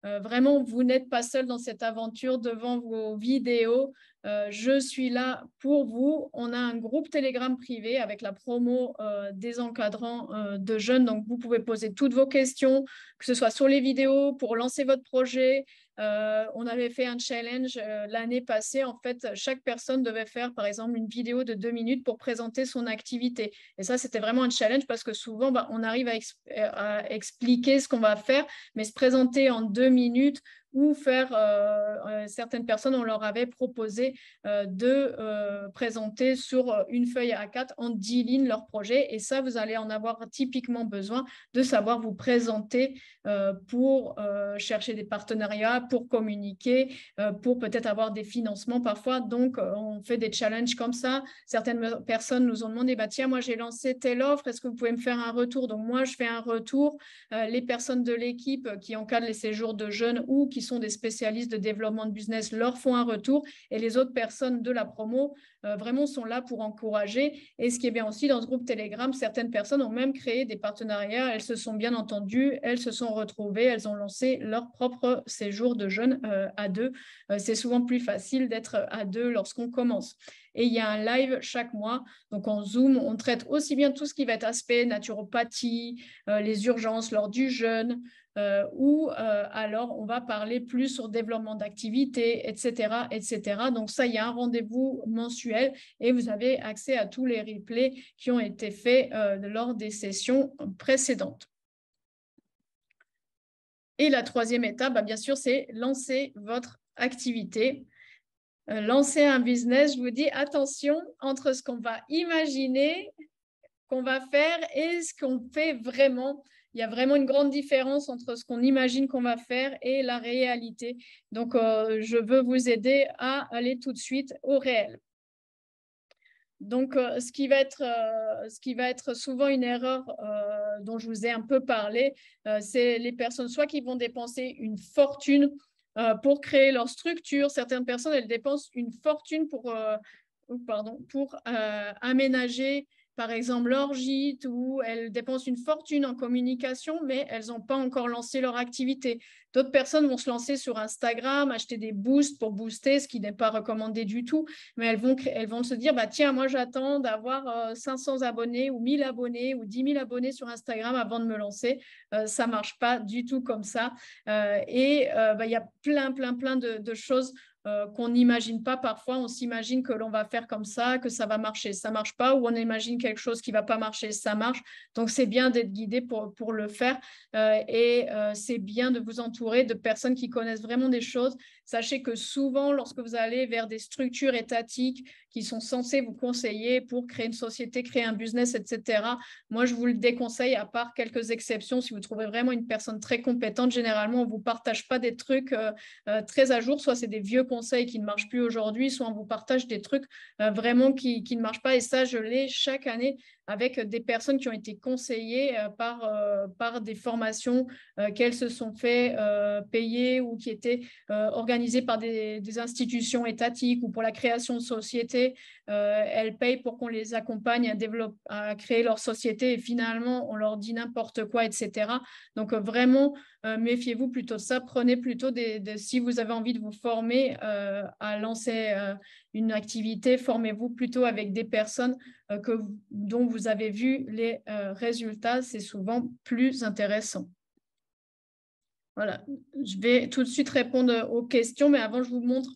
Vraiment, vous n'êtes pas seul dans cette aventure devant vos vidéos. Je suis là pour vous. On a un groupe Telegram privé avec la promo des encadrants de jeunes. Donc, vous pouvez poser toutes vos questions, que ce soit sur les vidéos, pour lancer votre projet. On avait fait un challenge l'année passée. En fait, chaque personne devait faire, par exemple, une vidéo de 2 minutes pour présenter son activité. Et ça, c'était vraiment un challenge parce que souvent, on arrive à expliquer ce qu'on va faire, mais se présenter en 2 minutes ou faire, certaines personnes, on leur avait proposé de présenter sur une feuille A4 en 10 lignes leur projet. Et ça, vous allez en avoir typiquement besoin de savoir vous présenter pour chercher des partenariats, pour communiquer, pour peut-être avoir des financements parfois. Donc, on fait des challenges comme ça. Certaines personnes nous ont demandé, tiens, moi, j'ai lancé telle offre, est-ce que vous pouvez me faire un retour? Donc, moi, je fais un retour. Les personnes de l'équipe qui encadrent les séjours de jeunes ou qui sont des spécialistes de développement de business leur font un retour. Et les autres personnes de la promo vraiment sont là pour encourager. Et ce qui est bien aussi dans ce groupe Telegram, certaines personnes ont même créé des partenariats. Elles se sont bien entendues, elles se sont retrouvées, elles ont lancé leur propre séjour de jeunes à deux. C'est souvent plus facile d'être à deux lorsqu'on commence. Et il y a un live chaque mois. Donc, en Zoom, on traite aussi bien tout ce qui va être aspect naturopathie, les urgences lors du jeûne, ou alors on va parler plus sur développement d'activité, etc., etc. Donc ça, il y a un rendez-vous mensuel et vous avez accès à tous les replays qui ont été faits lors des sessions précédentes. Et la troisième étape, bien sûr, c'est lancer votre activité. Lancer un business, je vous dis, attention entre ce qu'on va imaginer, qu'on va faire et ce qu'on fait vraiment. Il y a vraiment une grande différence entre ce qu'on imagine qu'on va faire et la réalité. Donc, je veux vous aider à aller tout de suite au réel. Donc, ce qui va être souvent une erreur dont je vous ai un peu parlé, c'est les personnes soit qui vont dépenser une fortune pour créer leur structure. Certaines personnes, elles dépensent une fortune pour aménager, par exemple, leur gîte, ou elles dépensent une fortune en communication, mais elles n'ont pas encore lancé leur activité. D'autres personnes vont se lancer sur Instagram, acheter des boosts pour booster, ce qui n'est pas recommandé du tout, mais elles vont se dire, tiens, moi j'attends d'avoir 500 abonnés ou 1000 abonnés ou 10 000 abonnés sur Instagram avant de me lancer. Ça ne marche pas du tout comme ça. Il y a plein de choses qu'on n'imagine pas parfois. On s'imagine que l'on va faire comme ça, que ça va marcher, ça ne marche pas, ou on imagine quelque chose qui ne va pas marcher, ça marche. Donc, c'est bien d'être guidé pour le faire c'est bien de vous entourer de personnes qui connaissent vraiment des choses. Sachez que souvent, lorsque vous allez vers des structures étatiques qui sont censées vous conseiller pour créer une société, créer un business, etc., moi, je vous le déconseille, à part quelques exceptions. Si vous trouvez vraiment une personne très compétente, généralement, on ne vous partage pas des trucs très à jour. Soit c'est des vieux conseils qui ne marchent plus aujourd'hui, soit on vous partage des trucs vraiment qui ne marchent pas. Et ça, je l'ai chaque année avec des personnes qui ont été conseillées par des formations qu'elles se sont fait payer ou qui étaient organisées par des institutions étatiques ou pour la création de sociétés. Elles payent pour qu'on les accompagne à créer leur société et finalement, on leur dit n'importe quoi, etc. Donc, vraiment, méfiez-vous plutôt de ça. Prenez plutôt si vous avez envie de vous former à lancer une activité, formez-vous plutôt avec des personnes dont vous avez vu les résultats. C'est souvent plus intéressant. Voilà, je vais tout de suite répondre aux questions, mais avant, je vous montre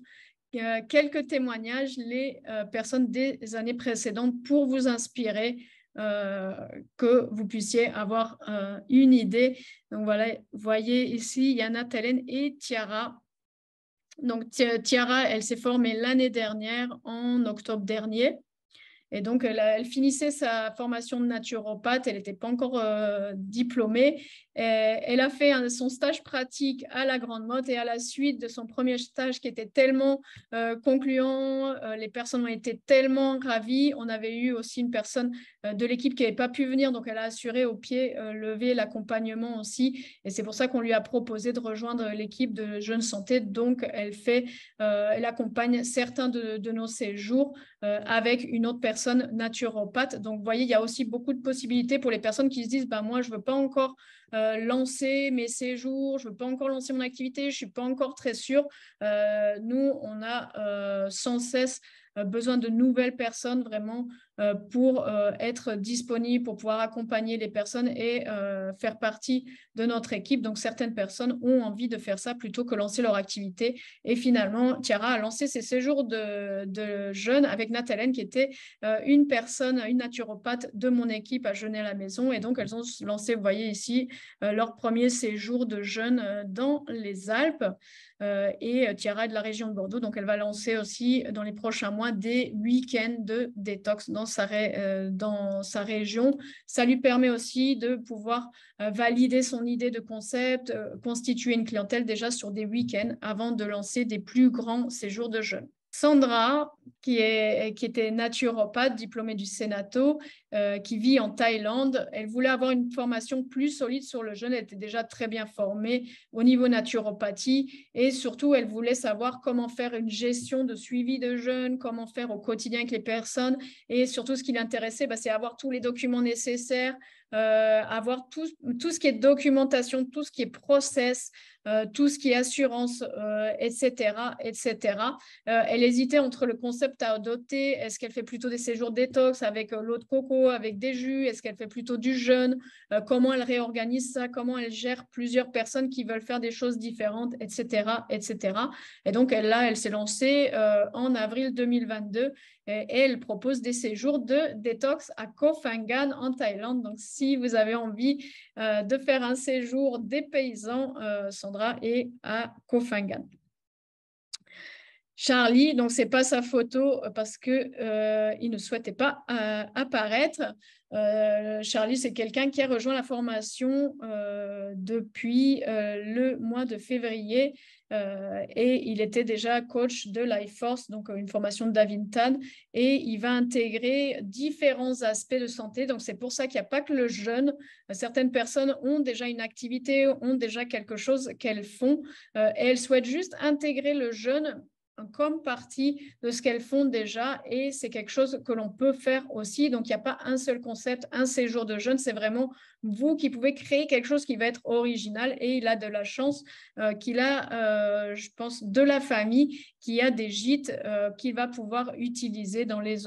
quelques témoignages, les personnes des années précédentes pour vous inspirer, que vous puissiez avoir une idée. Donc voilà, vous voyez ici, Yana, Telen et Tiara. Donc Tiara, elle s'est formée l'année dernière, en octobre dernier. Et donc, elle finissait sa formation de naturopathe, elle n'était pas encore diplômée. Et elle a fait son stage pratique à la Grande Motte et à la suite de son premier stage qui était tellement concluant, les personnes ont été tellement ravies. On avait eu aussi une personne de l'équipe qui n'avait pas pu venir, donc elle a assuré au pied levé l'accompagnement aussi. Et c'est pour ça qu'on lui a proposé de rejoindre l'équipe de Jeunes Santé. Donc, elle accompagne certains de nos séjours avec une autre personne naturopathe. Donc, vous voyez, il y a aussi beaucoup de possibilités pour les personnes qui se disent bah, « moi, je ne veux pas encore lancer mes séjours, je ne veux pas encore lancer mon activité, je ne suis pas encore très sûre. » Nous, on a sans cesse besoin de nouvelles personnes vraiment pour être disponible, pour pouvoir accompagner les personnes et faire partie de notre équipe. Donc, certaines personnes ont envie de faire ça plutôt que lancer leur activité. Et finalement, Tiara a lancé ses séjours de jeunes avec Nathalène, qui était une naturopathe de mon équipe à Genêt-la-Maison. Et donc, elles ont lancé, vous voyez ici, leur premier séjour de jeunes dans les Alpes. Et Tiara est de la région de Bordeaux, donc elle va lancer aussi dans les prochains mois des week-ends de détox dans sa région. Ça lui permet aussi de pouvoir valider son idée de concept, constituer une clientèle déjà sur des week-ends avant de lancer des plus grands séjours de jeunes. Sandra, qui était naturopathe, diplômée du Sénato, qui vit en Thaïlande, elle voulait avoir une formation plus solide sur le jeûne. Elle était déjà très bien formée au niveau naturopathie et surtout, elle voulait savoir comment faire une gestion de suivi de jeûne, comment faire au quotidien avec les personnes. Et surtout, ce qui l'intéressait, c'est avoir tous les documents nécessaires, avoir tout ce qui est documentation, tout ce qui est process, tout ce qui est assurance, etc. etc. Elle hésitait entre le concept à adopter. Est-ce qu'elle fait plutôt des séjours détox avec l'eau de coco, avec des jus? Est-ce qu'elle fait plutôt du jeûne? Comment elle réorganise ça? Comment elle gère plusieurs personnes qui veulent faire des choses différentes, etc. etc. Et donc, elle s'est lancée en avril 2022 et elle propose des séjours de détox à Koh Phangan en Thaïlande. Donc, si vous avez envie de faire un séjour des paysans, Sandra est à Koh Phangan. Charlie, donc c'est pas sa photo parce que il ne souhaitait pas apparaître. Charlie, c'est quelqu'un qui a rejoint la formation depuis le mois de février et il était déjà coach de Life Force, donc une formation de Davintan, et il va intégrer différents aspects de santé. Donc c'est pour ça qu'il n'y a pas que le jeûne. Certaines personnes ont déjà une activité, ont déjà quelque chose qu'elles font et elles souhaitent juste intégrer le jeûne comme partie de ce qu'elles font déjà et c'est quelque chose que l'on peut faire aussi. Donc, il n'y a pas un seul concept, un séjour de jeûne, c'est vraiment vous qui pouvez créer quelque chose qui va être original et il a de la chance qu'il a, je pense, de la famille qui a des gîtes qu'il va pouvoir utiliser dans les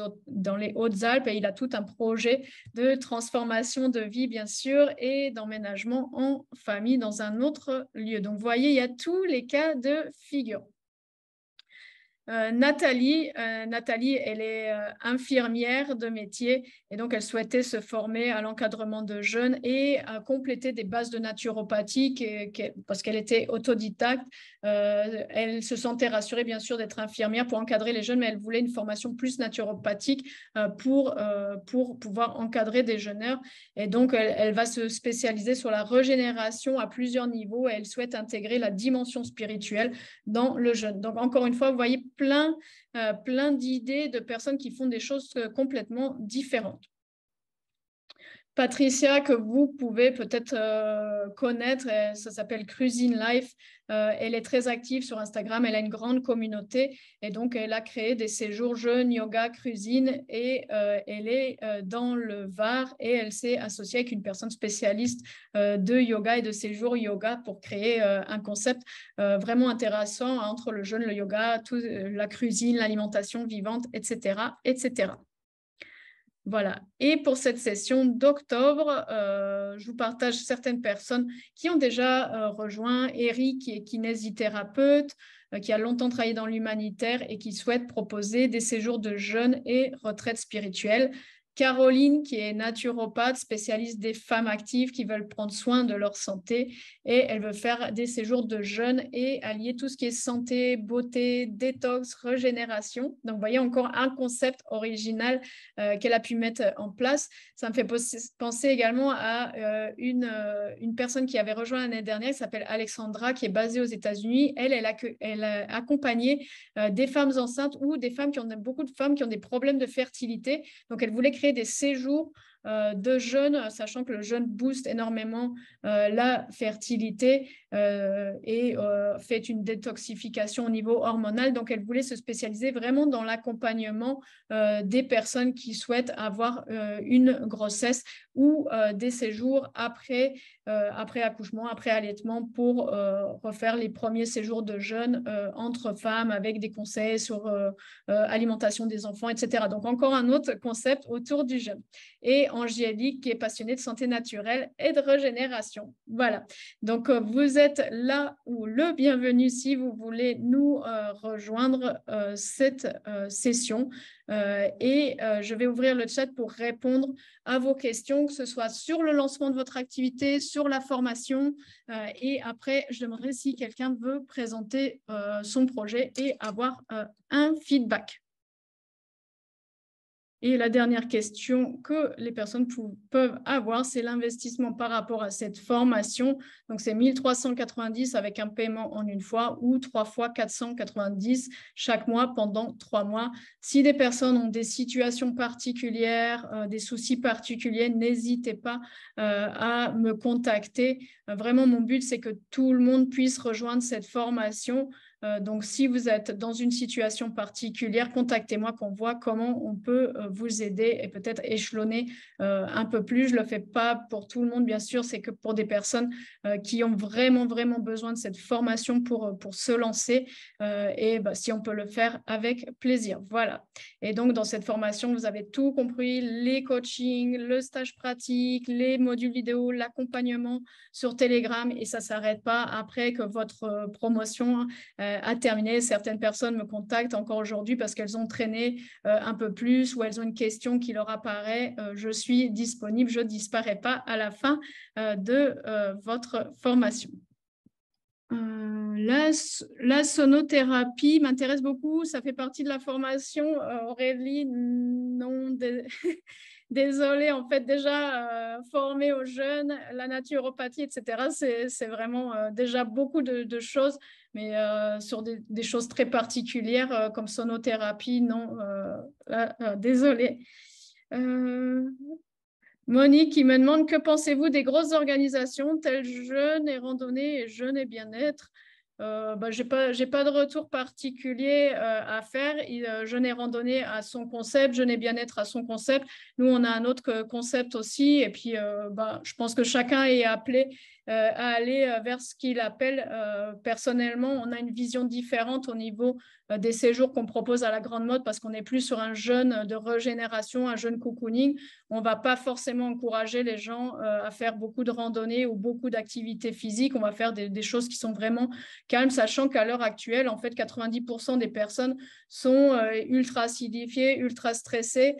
Hautes-Alpes et il a tout un projet de transformation de vie, bien sûr, et d'emménagement en famille dans un autre lieu. Donc, vous voyez, il y a tous les cas de figure. Nathalie, elle est infirmière de métier et donc elle souhaitait se former à l'encadrement de jeunes et à compléter des bases de naturopathie parce qu'elle était autodidacte. Elle se sentait rassurée bien sûr d'être infirmière pour encadrer les jeunes, mais elle voulait une formation plus naturopathique pour pouvoir encadrer des jeûneurs. Et donc elle va se spécialiser sur la régénération à plusieurs niveaux et elle souhaite intégrer la dimension spirituelle dans le jeûne. Donc encore une fois, vous voyez plein d'idées de personnes qui font des choses complètement différentes. Patricia, que vous pouvez peut-être connaître, ça s'appelle Cuisine Life. Elle est très active sur Instagram, elle a une grande communauté et donc elle a créé des séjours jeunes, yoga, cuisine et elle est dans le Var et elle s'est associée avec une personne spécialiste de yoga et de séjours yoga pour créer un concept vraiment intéressant entre le jeûne, le yoga, la cuisine, l'alimentation vivante, etc., etc. Voilà. Et pour cette session d'octobre, je vous partage certaines personnes qui ont déjà rejoint. Eric, qui est kinésithérapeute, qui a longtemps travaillé dans l'humanitaire et qui souhaite proposer des séjours de jeûne et retraite spirituelle. Caroline, qui est naturopathe, spécialiste des femmes actives qui veulent prendre soin de leur santé et elle veut faire des séjours de jeûne et allier tout ce qui est santé, beauté, détox, régénération. Donc, vous voyez encore un concept original qu'elle a pu mettre en place. Ça me fait penser également à une personne qui avait rejoint l'année dernière, qui s'appelle Alexandra, qui est basée aux États-Unis. Elle a accompagné des femmes enceintes ou des femmes beaucoup de femmes qui ont des problèmes de fertilité. Donc, elle voulait créer des séjours de jeûne, sachant que le jeûne booste énormément la fertilité et fait une détoxification au niveau hormonal. Donc, elle voulait se spécialiser vraiment dans l'accompagnement des personnes qui souhaitent avoir une grossesse ou des séjours après accouchement, après allaitement pour refaire les premiers séjours de jeûne entre femmes avec des conseils sur alimentation des enfants, etc. Donc, encore un autre concept autour du jeûne. Et Angélique, qui est passionnée de santé naturelle et de régénération. Voilà. Donc, vous êtes là ou le bienvenu si vous voulez nous rejoindre cette session. Je vais ouvrir le chat pour répondre à vos questions, que ce soit sur le lancement de votre activité, sur la formation. Et après, je demanderai si quelqu'un veut présenter son projet et avoir un feedback. Et la dernière question que les personnes peuvent avoir, c'est l'investissement par rapport à cette formation. Donc, c'est 1 390 avec un paiement en une fois ou 3 fois 490 chaque mois pendant 3 mois. Si des personnes ont des situations particulières, des soucis particuliers, n'hésitez pas à me contacter. Vraiment, mon but, c'est que tout le monde puisse rejoindre cette formation. Donc, si vous êtes dans une situation particulière, contactez-moi qu'on voit comment on peut vous aider et peut-être échelonner un peu plus. Je ne le fais pas pour tout le monde, bien sûr, c'est que pour des personnes qui ont vraiment, vraiment besoin de cette formation pour se lancer. Si on peut le faire avec plaisir. Voilà. Et donc, dans cette formation, vous avez tout compris, les coachings, le stage pratique, les modules vidéo, l'accompagnement sur Telegram. Et ça ne s'arrête pas après que votre promotion a terminé. Certaines personnes me contactent encore aujourd'hui parce qu'elles ont traîné un peu plus ou elles ont une question qui leur apparaît. Je suis disponible, je ne disparais pas à la fin de votre formation. La sonothérapie m'intéresse beaucoup, ça fait partie de la formation. Aurélie, non, désolée, en fait, déjà formée aux jeunes, la naturopathie, etc., c'est vraiment déjà beaucoup de choses, mais sur des choses très particulières comme sonothérapie, non, désolée. Monique qui me demande que pensez-vous des grosses organisations telles Jeûne et Randonnée et Jeûne et Bien-être. Je n'ai pas de retour particulier à faire. Jeûne et Randonnée a son concept, Jeûne et Bien-être a son concept. Nous, on a un autre concept aussi. Et puis, je pense que chacun est appelé à aller vers ce qu'il appelle. Personnellement, on a une vision différente au niveau des séjours qu'on propose à la Grande Motte parce qu'on n'est plus sur un jeûne de régénération, un jeûne cocooning. On ne va pas forcément encourager les gens à faire beaucoup de randonnées ou beaucoup d'activités physiques. On va faire des choses qui sont vraiment calmes, sachant qu'à l'heure actuelle, en fait, 90% des personnes sont ultra acidifiées, ultra stressées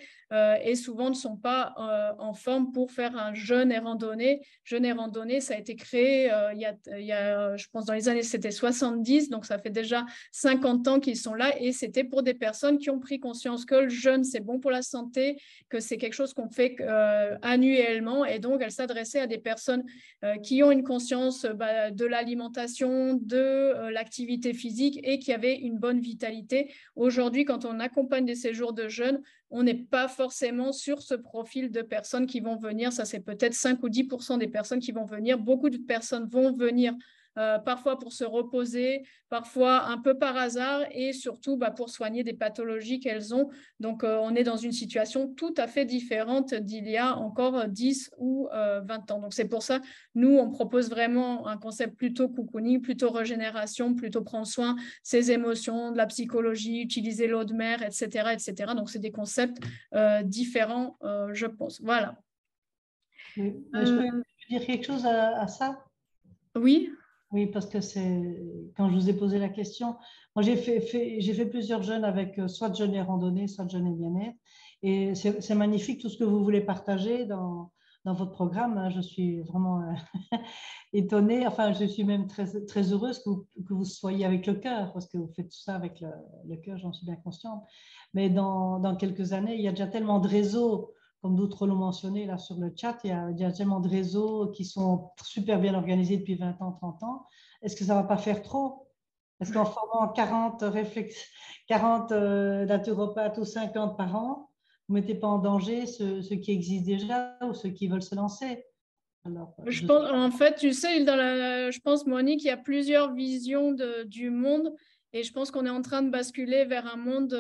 et souvent ne sont pas en forme pour faire un jeûne et randonnée. Jeûne et randonnée, ça a été créé il y a, je pense, dans les années, c'était 70, donc ça fait déjà 50 ans qu'ils sont là et c'était pour des personnes qui ont pris conscience que le jeûne, c'est bon pour la santé, que c'est quelque chose qu'on fait annuellement et donc elle s'adressait à des personnes qui ont une conscience de l'alimentation, de l'activité physique et qui avaient une bonne vitalité. Aujourd'hui, quand on accompagne des séjours de jeûne, on n'est pas forcément sur ce profil de personnes qui vont venir. Ça, c'est peut-être 5 ou 10% des personnes qui vont venir. Beaucoup de personnes vont venir parfois pour se reposer, parfois un peu par hasard et surtout pour soigner des pathologies qu'elles ont. Donc, on est dans une situation tout à fait différente d'il y a encore 10 ou 20 ans. Donc, c'est pour ça, nous, on propose vraiment un concept plutôt cocooning, plutôt régénération, plutôt prendre soin de ses émotions, de la psychologie, utiliser l'eau de mer, etc., etc. Donc, c'est des concepts différents, je pense. Voilà. Oui. Je peux dire quelque chose à ça? Oui. Oui, parce que c'est quand je vous ai posé la question, moi j'ai fait plusieurs jeûnes avec soit jeûne et randonnée, soit jeûne et bien-être. Et c'est magnifique tout ce que vous voulez partager dans votre programme. Je suis vraiment étonnée. Enfin, je suis même très heureuse que vous soyez avec le cœur, parce que vous faites tout ça avec le cœur, j'en suis bien consciente. Mais dans quelques années, il y a déjà tellement de réseaux, comme d'autres l'ont mentionné là sur le chat, il y a déjà tellement de réseaux qui sont super bien organisés depuis 20 ans, 30 ans. Est-ce que ça ne va pas faire trop? Est-ce qu'en formant 40 naturopathes ou 50 par an, vous ne mettez pas en danger ceux qui existent déjà ou ceux qui veulent se lancer? Alors, Je pense, en fait, tu sais, je pense, Monique, il y a plusieurs visions du monde et je pense qu'on est en train de basculer vers un monde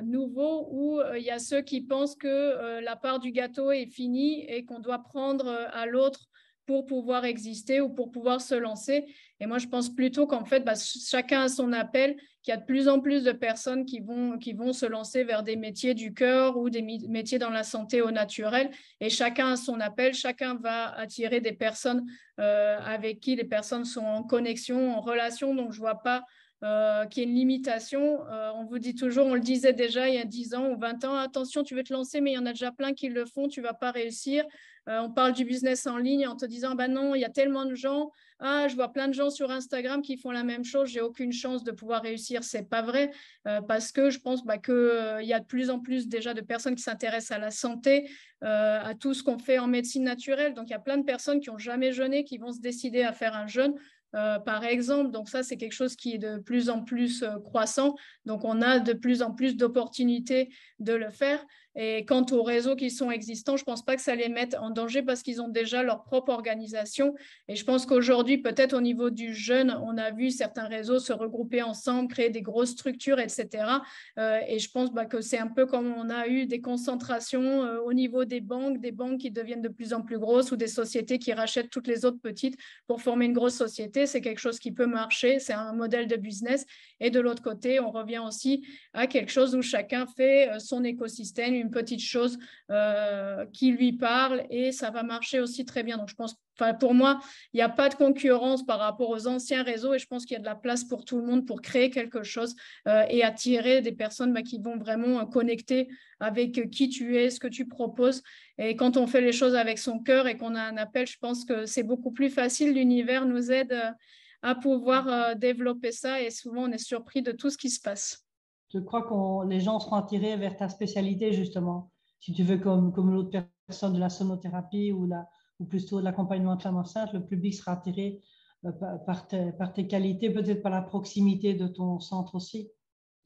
nouveau où il y a ceux qui pensent que la part du gâteau est finie et qu'on doit prendre à l'autre pour pouvoir exister ou pour pouvoir se lancer. Et moi, je pense plutôt qu'en fait, chacun a son appel, qu'il y a de plus en plus de personnes qui vont se lancer vers des métiers du cœur ou des métiers dans la santé au naturel. Et chacun a son appel, chacun va attirer des personnes avec qui les personnes sont en connexion, en relation. Donc, je ne vois pas qu'il y ait une limitation. On vous dit toujours, on le disait déjà il y a 10 ans ou 20 ans, attention, tu veux te lancer, mais il y en a déjà plein qui le font, tu ne vas pas réussir. On parle du business en ligne en te disant, bah non, il y a tellement de gens. Ah, je vois plein de gens sur Instagram qui font la même chose, j'ai aucune chance de pouvoir réussir. C'est pas vrai parce que je pense qu'il y a de plus en plus déjà de personnes qui s'intéressent à la santé, à tout ce qu'on fait en médecine naturelle. Donc, il y a plein de personnes qui n'ont jamais jeûné, qui vont se décider à faire un jeûne. Par exemple, donc ça c'est quelque chose qui est de plus en plus croissant, donc on a de plus en plus d'opportunités de le faire. Et quant aux réseaux qui sont existants, je ne pense pas que ça les mette en danger parce qu'ils ont déjà leur propre organisation. Et je pense qu'aujourd'hui, peut-être au niveau du jeûne, on a vu certains réseaux se regrouper ensemble, créer des grosses structures, etc. Et je pense que c'est un peu comme on a eu des concentrations au niveau des banques qui deviennent de plus en plus grosses ou des sociétés qui rachètent toutes les autres petites pour former une grosse société. C'est quelque chose qui peut marcher, c'est un modèle de business. Et de l'autre côté, on revient aussi à quelque chose où chacun fait son écosystème, une petite chose qui lui parle et ça va marcher aussi très bien. Donc, je pense, pour moi, il n'y a pas de concurrence par rapport aux anciens réseaux et je pense qu'il y a de la place pour tout le monde pour créer quelque chose et attirer des personnes qui vont vraiment connecter avec qui tu es, ce que tu proposes. Et quand on fait les choses avec son cœur et qu'on a un appel, je pense que c'est beaucoup plus facile. L'univers nous aide à pouvoir développer ça et souvent on est surpris de tout ce qui se passe. Je crois que les gens seront attirés vers ta spécialité, justement. Si tu veux, comme l'autre personne de la sonothérapie ou plutôt de l'accompagnement de femme enceinte, le public sera attiré par tes qualités, peut-être par la proximité de ton centre aussi.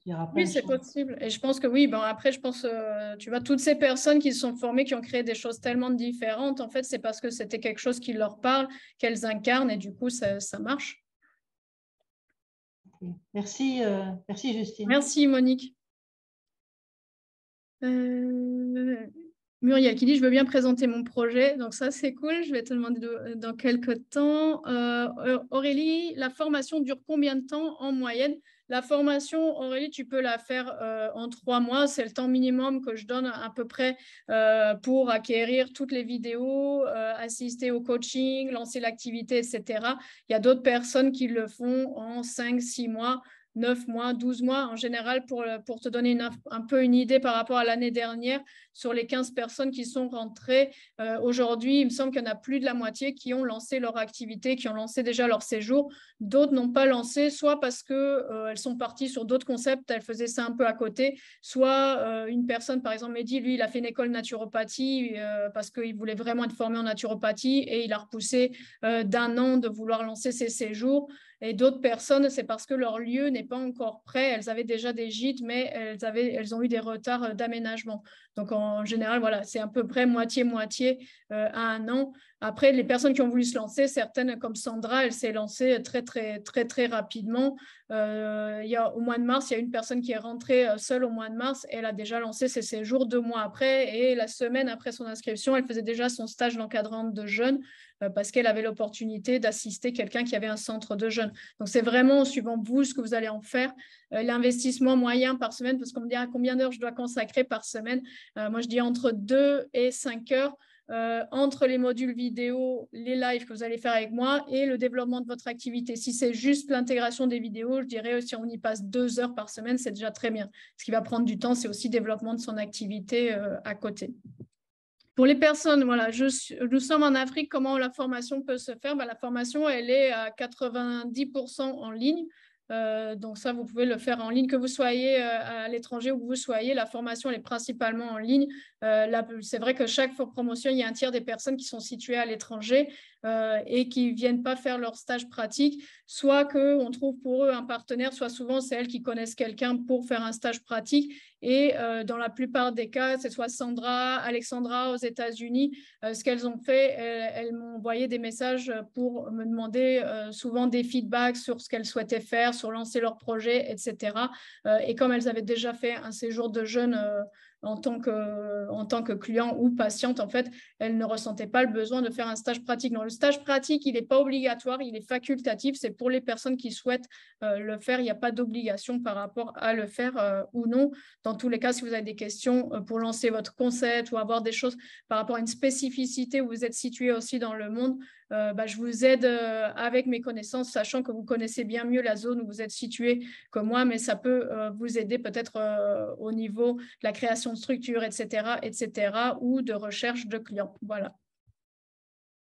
Il y aura plein Oui, de c'est choses. possible. Et je pense que oui, après, je pense, tu vois, toutes ces personnes qui se sont formées, qui ont créé des choses tellement différentes, en fait, c'est parce que c'était quelque chose qui leur parle, qu'elles incarnent, et du coup, ça marche. Merci, merci Justine. Merci, Monique. Muriel qui dit, je veux bien présenter mon projet. Donc ça, c'est cool. Je vais te demander dans quelques temps. Aurélie, la formation dure combien de temps en moyenne? La formation, Aurélie, tu peux la faire en 3 mois. C'est le temps minimum que je donne à peu près pour acquérir toutes les vidéos, assister au coaching, lancer l'activité, etc. Il y a d'autres personnes qui le font en 5-6 mois. 9 mois, 12 mois en général pour te donner un peu une idée par rapport à l'année dernière sur les 15 personnes qui sont rentrées. Aujourd'hui, il me semble qu'il y en a plus de la moitié qui ont lancé leur activité, qui ont lancé déjà leur séjour. D'autres n'ont pas lancé, soit parce qu'elles sont parties sur d'autres concepts, elles faisaient ça un peu à côté, soit une personne, par exemple, Mehdi, lui, il a fait une école naturopathie parce qu'il voulait vraiment être formé en naturopathie et il a repoussé d'1 an de vouloir lancer ses séjours. Et d'autres personnes, c'est parce que leur lieu n'est pas encore prêt. Elles avaient déjà des gîtes, mais elles ont eu des retards d'aménagement. Donc, en général, voilà, c'est à peu près moitié-moitié à 1 an. Après, les personnes qui ont voulu se lancer, certaines comme Sandra, elle s'est lancée très rapidement. Au mois de mars, il y a une personne qui est rentrée seule au mois de mars. Et elle a déjà lancé ses séjours 2 mois après. Et la semaine après son inscription, elle faisait déjà son stage d'encadrante de jeunes parce qu'elle avait l'opportunité d'assister quelqu'un qui avait un centre de jeunes. Donc, c'est vraiment suivant vous ce que vous allez en faire. L'investissement moyen par semaine, parce qu'on me dit combien d'heures je dois consacrer par semaine. Moi, je dis entre 2 et 5 heures. entre les modules vidéo, les lives que vous allez faire avec moi et le développement de votre activité. Si c'est juste l'intégration des vidéos, je dirais si on y passe 2 heures par semaine, c'est déjà très bien. Ce qui va prendre du temps, c'est aussi développement de son activité à côté. Pour les personnes, voilà, nous sommes en Afrique, comment la formation peut se faire? La formation, elle est à 90% en ligne. Donc ça, vous pouvez le faire en ligne, que vous soyez à l'étranger ou que vous soyez. La formation, elle est principalement en ligne. C'est vrai que chaque promotion, il y a un tiers des personnes qui sont situées à l'étranger et qui ne viennent pas faire leur stage pratique. Soit qu'on trouve pour eux un partenaire, soit souvent, c'est elles qui connaissent quelqu'un pour faire un stage pratique. Et dans la plupart des cas, c'est soit Sandra, Alexandra aux États-Unis. Ce qu'elles ont fait, elles m'ont envoyé des messages pour me demander souvent des feedbacks sur ce qu'elles souhaitaient faire, sur lancer leur projet, etc. Et comme elles avaient déjà fait un séjour de jeûne en tant que client ou patiente, en fait, elles ne ressentaient pas le besoin de faire un stage pratique. Non, le stage pratique, il n'est pas obligatoire, il est facultatif. C'est pour les personnes qui souhaitent le faire. Il n'y a pas d'obligation par rapport à le faire ou non. Dans tous les cas, si vous avez des questions pour lancer votre concept ou avoir des choses par rapport à une spécificité où vous êtes situé aussi dans le monde, je vous aide avec mes connaissances, sachant que vous connaissez bien mieux la zone où vous êtes situé que moi, mais ça peut vous aider peut-être au niveau de la création de structures, etc., ou de recherche de clients. Voilà.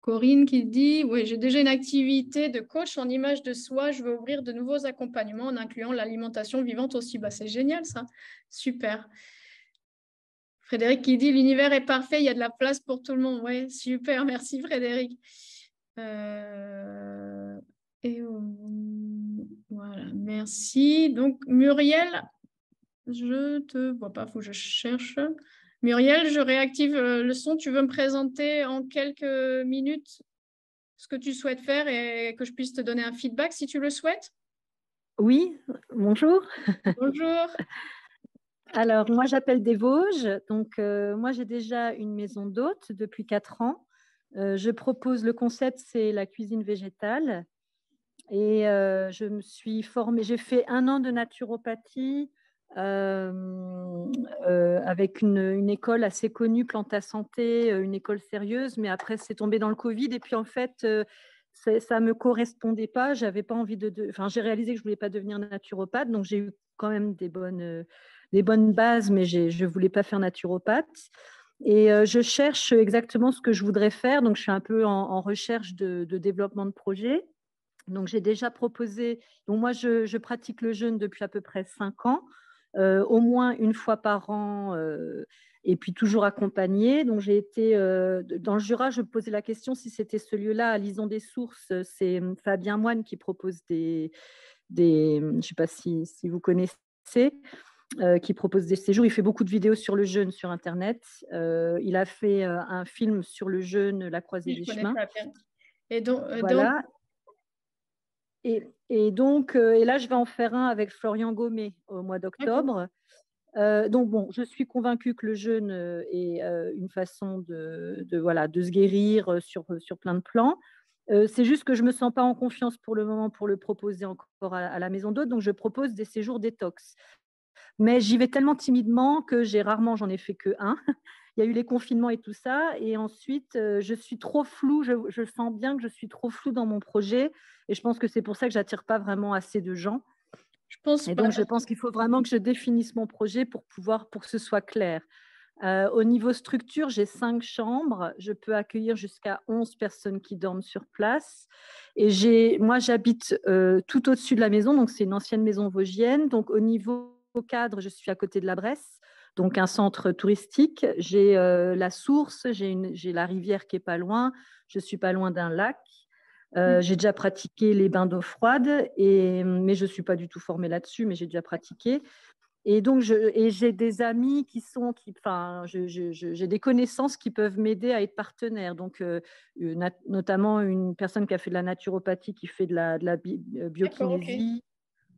Corinne qui dit, oui, j'ai déjà une activité de coach en image de soi. Je veux ouvrir de nouveaux accompagnements en incluant l'alimentation vivante aussi. C'est génial, ça. Super. Frédéric qui dit, l'univers est parfait, il y a de la place pour tout le monde. Oui, super. Merci, Frédéric. Voilà, merci. Donc, Muriel, je te vois pas, il faut que je cherche. Muriel, je réactive le son. Tu veux me présenter en quelques minutes ce que tu souhaites faire et que je puisse te donner un feedback si tu le souhaites? Oui, bonjour. Bonjour. Alors, moi, j'appelle des Vosges. Donc, moi, j'ai déjà une maison d'hôtes depuis 4 ans. Je propose, le concept, c'est la cuisine végétale. Et je me suis formée, j'ai fait 1 an de naturopathie avec une école assez connue, Planta Santé, une école sérieuse. Mais après, c'est tombé dans le Covid. Et puis, en fait, ça ne me correspondait pas. J'avais pas envie Enfin, j'ai réalisé que je ne voulais pas devenir naturopathe. Donc, j'ai eu quand même des bonnes bases, mais je ne voulais pas faire naturopathe. Et je cherche exactement ce que je voudrais faire. Donc, je suis un peu en recherche de développement de projet. Donc, j'ai déjà proposé. Donc, moi, je pratique le jeûne depuis à peu près 5 ans, au moins une fois par an, et puis toujours accompagnée. Donc, j'ai été dans le Jura. Je me posais la question si c'était ce lieu-là, à Lison des Sources. C'est Fabien Moine qui propose je ne sais pas si vous connaissez. Qui propose des séjours. Il fait beaucoup de vidéos sur le jeûne sur Internet. Il a fait un film sur le jeûne, La Croisée des Chemins. Et donc, voilà. Et donc, et là, je vais en faire un avec Florian Gommet au mois d'octobre. Donc, bon, je suis convaincue que le jeûne est une façon de se guérir sur plein de plans. C'est juste que je ne me sens pas en confiance pour le moment pour le proposer encore à la maison d'hôtes. Donc, je propose des séjours détox. Mais j'y vais tellement timidement que j'en ai fait que un. Il y a eu les confinements et tout ça. Et ensuite, je suis trop floue. Je sens bien que je suis trop floue dans mon projet. Et je pense que c'est pour ça que je n'attire pas vraiment assez de gens. Donc, je pense qu'il faut vraiment que je définisse mon projet pour que ce soit clair. Au niveau structure, j'ai 5 chambres. Je peux accueillir jusqu'à 11 personnes qui dorment sur place. Et moi, j'habite tout au-dessus de la maison. Donc, c'est une ancienne maison vosgienne. Donc, au niveau cadre, je suis à côté de la Bresse, donc un centre touristique. J'ai la source, j'ai la rivière qui est pas loin. Je suis pas loin d'un lac. J'ai déjà pratiqué les bains d'eau froide, mais je suis pas du tout formée là-dessus, mais j'ai déjà pratiqué. Et donc, j'ai des amis j'ai des connaissances qui peuvent m'aider à être partenaire. Donc, notamment une personne qui a fait de la naturopathie, qui fait de la biokinésie,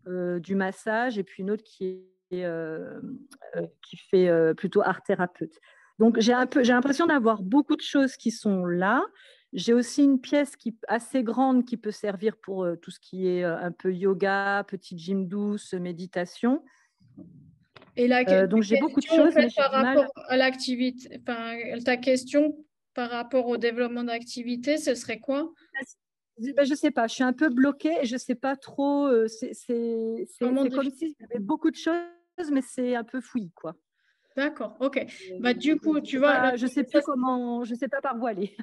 du massage, et puis une autre qui fait plutôt art thérapeute. Donc, j'ai l'impression d'avoir beaucoup de choses qui sont là. J'ai aussi une pièce assez grande qui peut servir pour tout ce qui est un peu yoga, petite gym douce, méditation. Et donc, j'ai beaucoup de choses, mais j'ai par du mal. Rapport à l'activité, ta question par rapport au développement d'activité, ce serait quoi? Ben, je ne sais pas, je suis un peu bloquée et je ne sais pas trop. C'est comme si j'avais beaucoup de choses, mais c'est un peu fouillis, quoi. D'accord, ok. Bah, du coup, tu vois… je ne sais plus comment, je ne sais pas par où aller.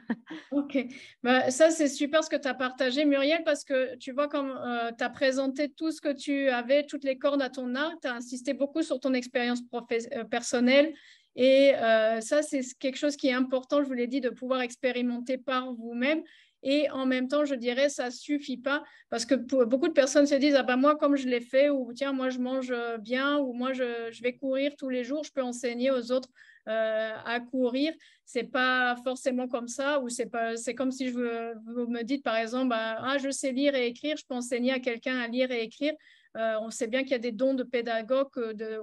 Ok, bah, ça c'est super ce que tu as partagé, Muriel, parce que tu vois, comme tu as présenté tout ce que tu avais, toutes les cordes à ton arc, tu as insisté beaucoup sur ton expérience personnelle. Et ça, c'est quelque chose qui est important, je vous l'ai dit, de pouvoir expérimenter par vous-même. Et en même temps, je dirais, ça ne suffit pas, parce que beaucoup de personnes se disent, ah ben moi, comme je l'ai fait, ou tiens, moi, je mange bien, ou moi, je vais courir tous les jours, je peux enseigner aux autres à courir. C'est pas forcément comme ça, ou c'est comme si vous me dites par exemple, ah, je sais lire et écrire, je peux enseigner à quelqu'un à lire et écrire. On sait bien qu'il y a des dons de pédagogue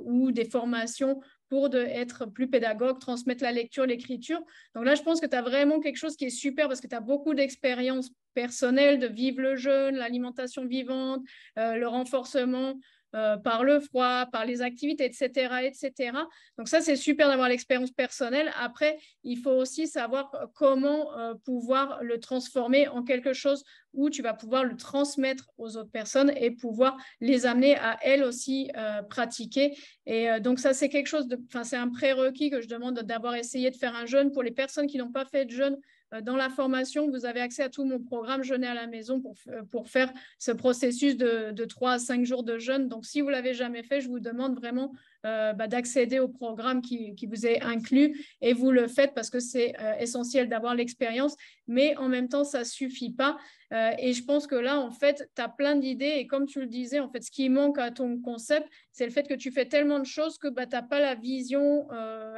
ou des formations pour être plus pédagogue, transmettre la lecture, l'écriture. Donc là, je pense que tu as vraiment quelque chose qui est super parce que tu as beaucoup d'expérience personnelle de vivre le jeûne, l'alimentation vivante, le renforcement par le froid, par les activités, etc., etc. Donc ça, c'est super d'avoir l'expérience personnelle. Après, il faut aussi savoir comment pouvoir le transformer en quelque chose où tu vas pouvoir le transmettre aux autres personnes et pouvoir les amener à elles aussi pratiquer. Et donc ça, c'est quelque chose c'est un prérequis que je demande d'avoir essayé de faire un jeûne. Pour les personnes qui n'ont pas fait de jeûne, dans la formation, vous avez accès à tout mon programme Jeûner à la maison pour faire ce processus de 3 à 5 jours de jeûne. Donc, si vous ne l'avez jamais fait, je vous demande vraiment d'accéder au programme qui vous est inclus et vous le faites parce que c'est essentiel d'avoir l'expérience, mais en même temps, ça ne suffit pas. Et je pense que là, en fait, tu as plein d'idées et comme tu le disais, en fait, ce qui manque à ton concept, c'est le fait que tu fais tellement de choses que tu n'as pas la vision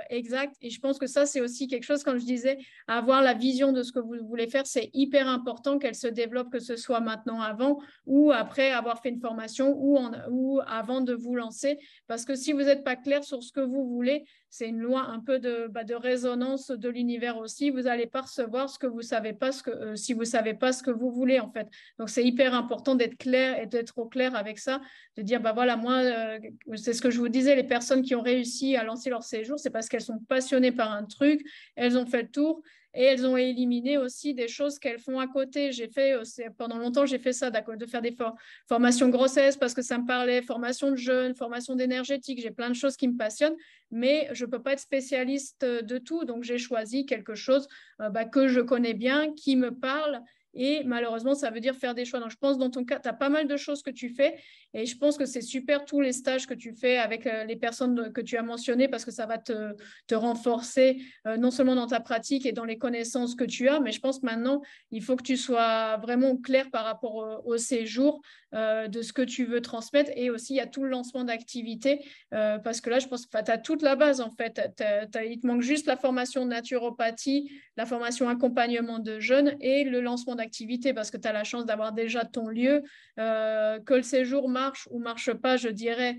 exacte. Et je pense que ça, c'est aussi quelque chose, comme je disais, avoir la vision de ce que vous voulez faire, c'est hyper important qu'elle se développe, que ce soit maintenant, avant ou après avoir fait une formation ou avant de vous lancer. Parce que si vous n'êtes pas clair sur ce que vous voulez, c'est une loi un peu de résonance de l'univers aussi. Vous n'allez pas recevoir ce que vous savez pas, si vous ne savez pas ce que vous voulez, en fait. Donc, c'est hyper important d'être clair et d'être au clair avec ça, de dire, bah voilà, moi, c'est ce que je vous disais, les personnes qui ont réussi à lancer leur séjour, c'est parce qu'elles sont passionnées par un truc, elles ont fait le tour. Et elles ont éliminé aussi des choses qu'elles font à côté. Pendant longtemps, j'ai fait ça, de faire des formations grossesse parce que ça me parlait, formation de jeûne, formation d'énergétique. J'ai plein de choses qui me passionnent, mais je ne peux pas être spécialiste de tout. Donc, j'ai choisi quelque chose que je connais bien, qui me parle. Et malheureusement, ça veut dire faire des choix. Donc, je pense dans ton cas, tu as pas mal de choses que tu fais. Et je pense que c'est super tous les stages que tu fais avec les personnes que tu as mentionnées parce que ça va te renforcer non seulement dans ta pratique et dans les connaissances que tu as, mais je pense maintenant, il faut que tu sois vraiment clair par rapport au séjour de ce que tu veux transmettre. Et aussi, il y a tout le lancement d'activités parce que là, je pense que tu as toute la base en fait. Il te manque juste la formation de naturopathie, la formation accompagnement de jeunes et le lancement d'activités parce que tu as la chance d'avoir déjà ton lieu. Que le séjour marche ou marche pas, je dirais,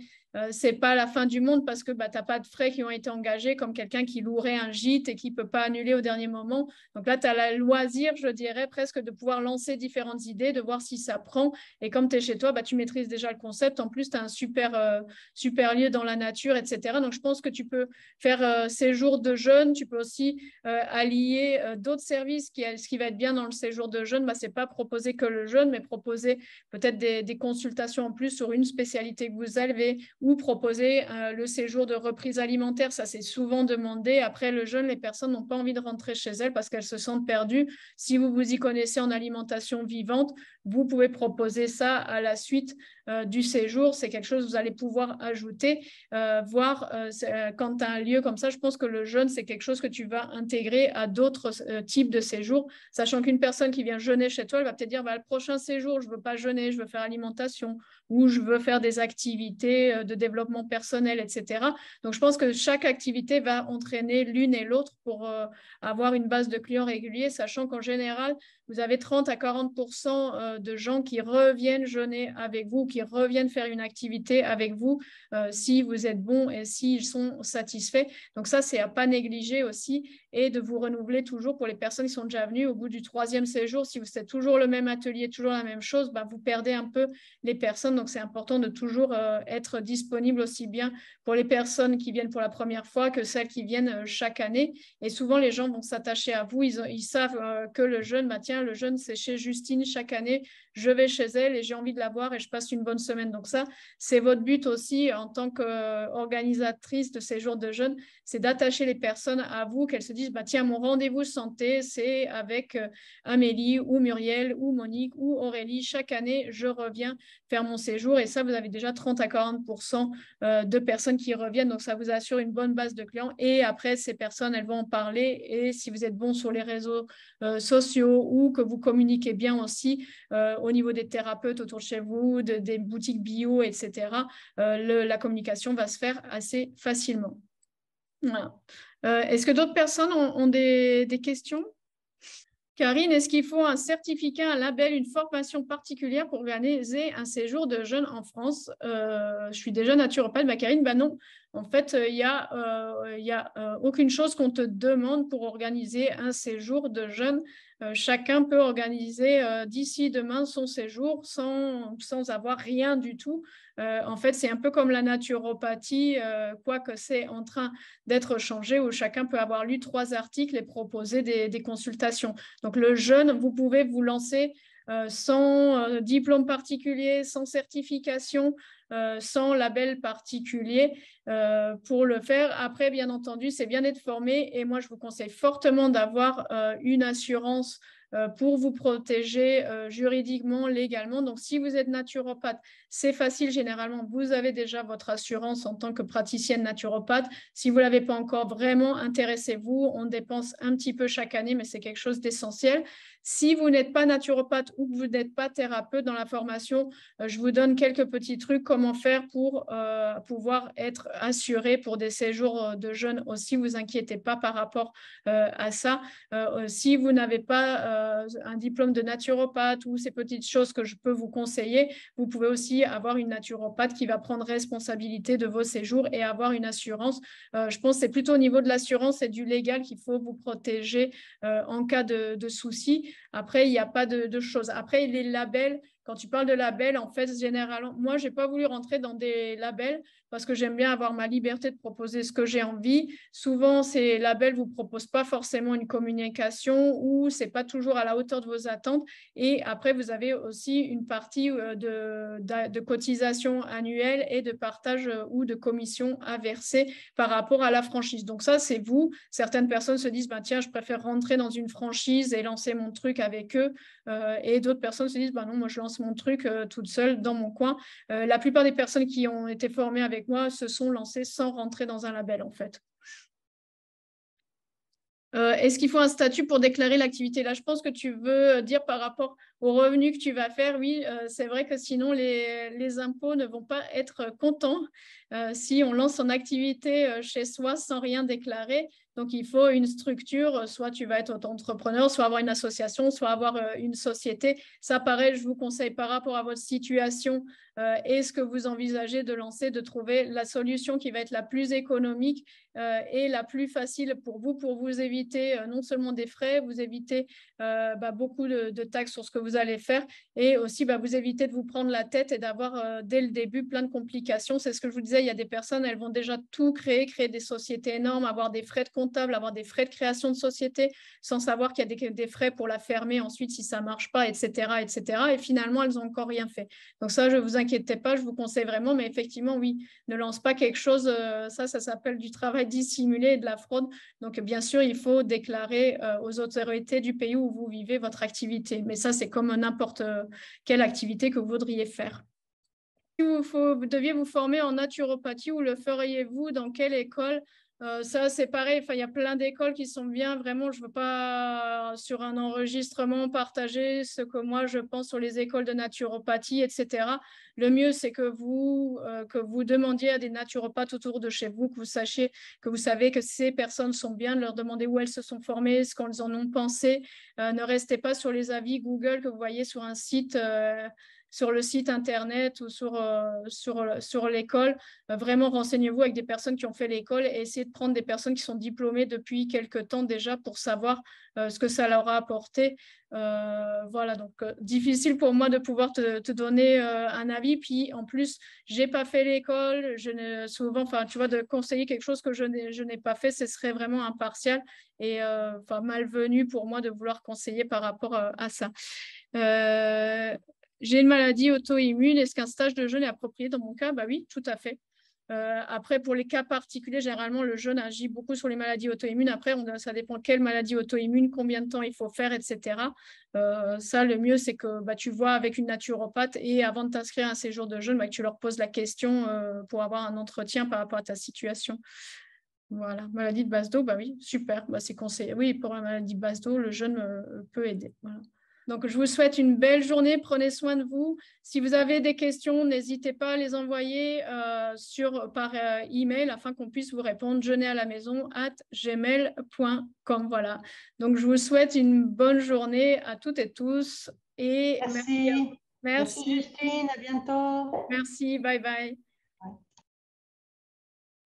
c'est pas la fin du monde parce que tu n'as pas de frais qui ont été engagés comme quelqu'un qui louerait un gîte et qui ne peut pas annuler au dernier moment. Donc là, tu as le loisir, je dirais, presque de pouvoir lancer différentes idées, de voir si ça prend. Et comme tu es chez toi, tu maîtrises déjà le concept. En plus, tu as un super lieu dans la nature, etc. Donc, je pense que tu peux faire séjour de jeûne. Tu peux aussi allier d'autres services. Ce qui va être bien dans le séjour de jeûne, ce n'est pas proposer que le jeûne, mais proposer peut-être des consultations en plus sur une spécialité que vous avez ou proposer le séjour de reprise alimentaire. Ça, c'est souvent demandé. Après le jeûne, les personnes n'ont pas envie de rentrer chez elles parce qu'elles se sentent perdues. Si vous vous y connaissez en alimentation vivante, vous pouvez proposer ça à la suite du séjour. C'est quelque chose que vous allez pouvoir ajouter, voir quand tu as un lieu comme ça. Je pense que le jeûne, c'est quelque chose que tu vas intégrer à d'autres types de séjours, sachant qu'une personne qui vient jeûner chez toi, elle va peut-être dire, le prochain séjour, je ne veux pas jeûner, je veux faire alimentation ou je veux faire des activités de développement personnel, etc. Donc, je pense que chaque activité va entraîner l'une et l'autre pour avoir une base de clients réguliers, sachant qu'en général, vous avez 30 à 40% de gens qui reviennent jeûner avec vous, qui ils reviennent faire une activité avec vous si vous êtes bon et s'ils sont satisfaits. Donc ça, c'est à pas négliger aussi, et de vous renouveler toujours pour les personnes qui sont déjà venues. Au bout du 3e séjour, si vous faites toujours le même atelier, toujours la même chose, vous perdez un peu les personnes. Donc c'est important de toujours être disponible aussi bien pour les personnes qui viennent pour la première fois que celles qui viennent chaque année. Et souvent, les gens vont s'attacher à vous. Ils savent que le jeune, tiens, le jeune, c'est chez Justine chaque année. Je vais chez elle et j'ai envie de la voir et je passe une bonne semaine. Donc ça, c'est votre but aussi en tant qu'organisatrice de ces jours de jeunes, c'est d'attacher les personnes à vous, qu'elles se disent, tiens, mon rendez-vous santé, c'est avec Amélie ou Muriel ou Monique ou Aurélie. Chaque année, je reviens faire mon séjour. Et ça, vous avez déjà 30 à 40% de personnes qui reviennent. Donc, ça vous assure une bonne base de clients. Et après, ces personnes, elles vont en parler. Et si vous êtes bon sur les réseaux sociaux ou que vous communiquez bien aussi au niveau des thérapeutes autour de chez vous, des boutiques bio, etc., la communication va se faire assez facilement. Voilà. Est-ce que d'autres personnes ont des questions? Karine, est-ce qu'il faut un certificat, un label, une formation particulière pour organiser un séjour de jeûne en France? Je suis déjà naturopathe. Karine, non. En fait, il y a aucune chose qu'on te demande pour organiser un séjour de jeûne. Chacun peut organiser d'ici demain son séjour sans avoir rien du tout. En fait, c'est un peu comme la naturopathie, quoique c'est en train d'être changé, où chacun peut avoir lu 3 articles et proposer des consultations. Donc, le jeûne, vous pouvez vous lancer sans diplôme particulier, sans certification, sans label particulier pour le faire. Après, bien entendu, c'est bien d'être formé et moi, je vous conseille fortement d'avoir une assurance pour vous protéger juridiquement, légalement. Donc, si vous êtes naturopathe, c'est facile. Généralement, vous avez déjà votre assurance en tant que praticienne naturopathe. Si vous ne l'avez pas encore, vraiment, intéressez-vous. On dépense un petit peu chaque année, mais c'est quelque chose d'essentiel. Si vous n'êtes pas naturopathe ou que vous n'êtes pas thérapeute dans la formation, je vous donne quelques petits trucs, comment faire pour pouvoir être assuré pour des séjours de jeûne aussi. Vous inquiétez pas par rapport à ça. Si vous n'avez pas un diplôme de naturopathe ou ces petites choses que je peux vous conseiller, vous pouvez aussi avoir une naturopathe qui va prendre responsabilité de vos séjours et avoir une assurance. Je pense que c'est plutôt au niveau de l'assurance et du légal qu'il faut vous protéger en cas de soucis. Après, il n'y a pas de choses. Après, les labels, quand tu parles de labels, en fait, généralement, moi, je n'ai pas voulu rentrer dans des labels parce que j'aime bien avoir ma liberté de proposer ce que j'ai envie. Souvent, ces labels ne vous proposent pas forcément une communication ou ce n'est pas toujours à la hauteur de vos attentes. Et après, vous avez aussi une partie de cotisation annuelle et de partage ou de commission à verser par rapport à la franchise. Donc ça, c'est vous. Certaines personnes se disent, tiens, je préfère rentrer dans une franchise et lancer mon truc avec eux. Et d'autres personnes se disent, non, moi, je lance mon truc toute seule dans mon coin. La plupart des personnes qui ont été formées avec moi se sont lancées sans rentrer dans un label, en fait. Est-ce qu'il faut un statut pour déclarer l'activité? Là, je pense que tu veux dire par rapport aux revenus que tu vas faire. Oui, c'est vrai que sinon, les impôts ne vont pas être contents si on lance son activité chez soi sans rien déclarer. Donc, il faut une structure. Soit tu vas être auto-entrepreneur, soit avoir une association, soit avoir une société. Ça, pareil, je vous conseille par rapport à votre situation et ce que vous envisagez de lancer, de trouver la solution qui va être la plus économique et la plus facile pour vous éviter non seulement des frais, vous éviter beaucoup de taxes sur ce que vous allez faire et aussi vous éviter de vous prendre la tête et d'avoir dès le début plein de complications. C'est ce que je vous disais, il y a des personnes, elles vont déjà tout créer des sociétés énormes, avoir des frais de comptable, avoir des frais de création de société sans savoir qu'il y a des frais pour la fermer ensuite si ça ne marche pas, etc., etc. Et finalement, elles n'ont encore rien fait. Donc ça, ne vous inquiétez pas, je vous conseille vraiment, mais effectivement, oui, ne lance pas quelque chose, ça s'appelle du travail dissimulé et de la fraude. Donc, bien sûr, il faut déclarer aux autorités du pays où vous vivez votre activité. Mais ça, c'est comme n'importe quelle activité que vous voudriez faire. Si vous deviez vous former en naturopathie, où le feriez-vous? Dans quelle école? Ça, c'est pareil. Il y a plein d'écoles qui sont bien. Vraiment, je ne veux pas, sur un enregistrement, partager ce que moi, je pense sur les écoles de naturopathie, etc. Le mieux, c'est que vous demandiez à des naturopathes autour de chez vous, que vous savez que ces personnes sont bien, de leur demander où elles se sont formées, ce qu'elles en ont pensé. Ne restez pas sur les avis Google que vous voyez sur un site sur le site internet ou sur l'école. Vraiment, renseignez-vous avec des personnes qui ont fait l'école et essayez de prendre des personnes qui sont diplômées depuis quelques temps déjà pour savoir ce que ça leur a apporté. Voilà, donc difficile pour moi de pouvoir te donner un avis. Puis en plus, j'ai pas fait l'école. Souvent, enfin, tu vois, de conseiller quelque chose que je n'ai pas fait, ce serait vraiment impartial et malvenu pour moi de vouloir conseiller par rapport à ça. J'ai une maladie auto-immune. Est-ce qu'un stage de jeûne est approprié dans mon cas? Bah oui, tout à fait. Après, pour les cas particuliers, généralement, le jeûne agit beaucoup sur les maladies auto-immunes. Après, ça dépend quelle maladie auto-immune, combien de temps il faut faire, etc. Ça, le mieux, c'est que tu vois avec une naturopathe et avant de t'inscrire à un séjour de jeûne, que tu leur poses la question pour avoir un entretien par rapport à ta situation. Voilà, maladie de base d'eau, bah oui, super, c'est conseillé. Oui, pour la maladie de base d'eau, le jeûne peut aider. Voilà. Donc, je vous souhaite une belle journée. Prenez soin de vous. Si vous avez des questions, n'hésitez pas à les envoyer par email afin qu'on puisse vous répondre. jeûneratla-maison@gmail.com. Voilà. Donc, je vous souhaite une bonne journée à toutes et tous. Et Merci. merci. Merci Justine, à bientôt. Merci, bye bye.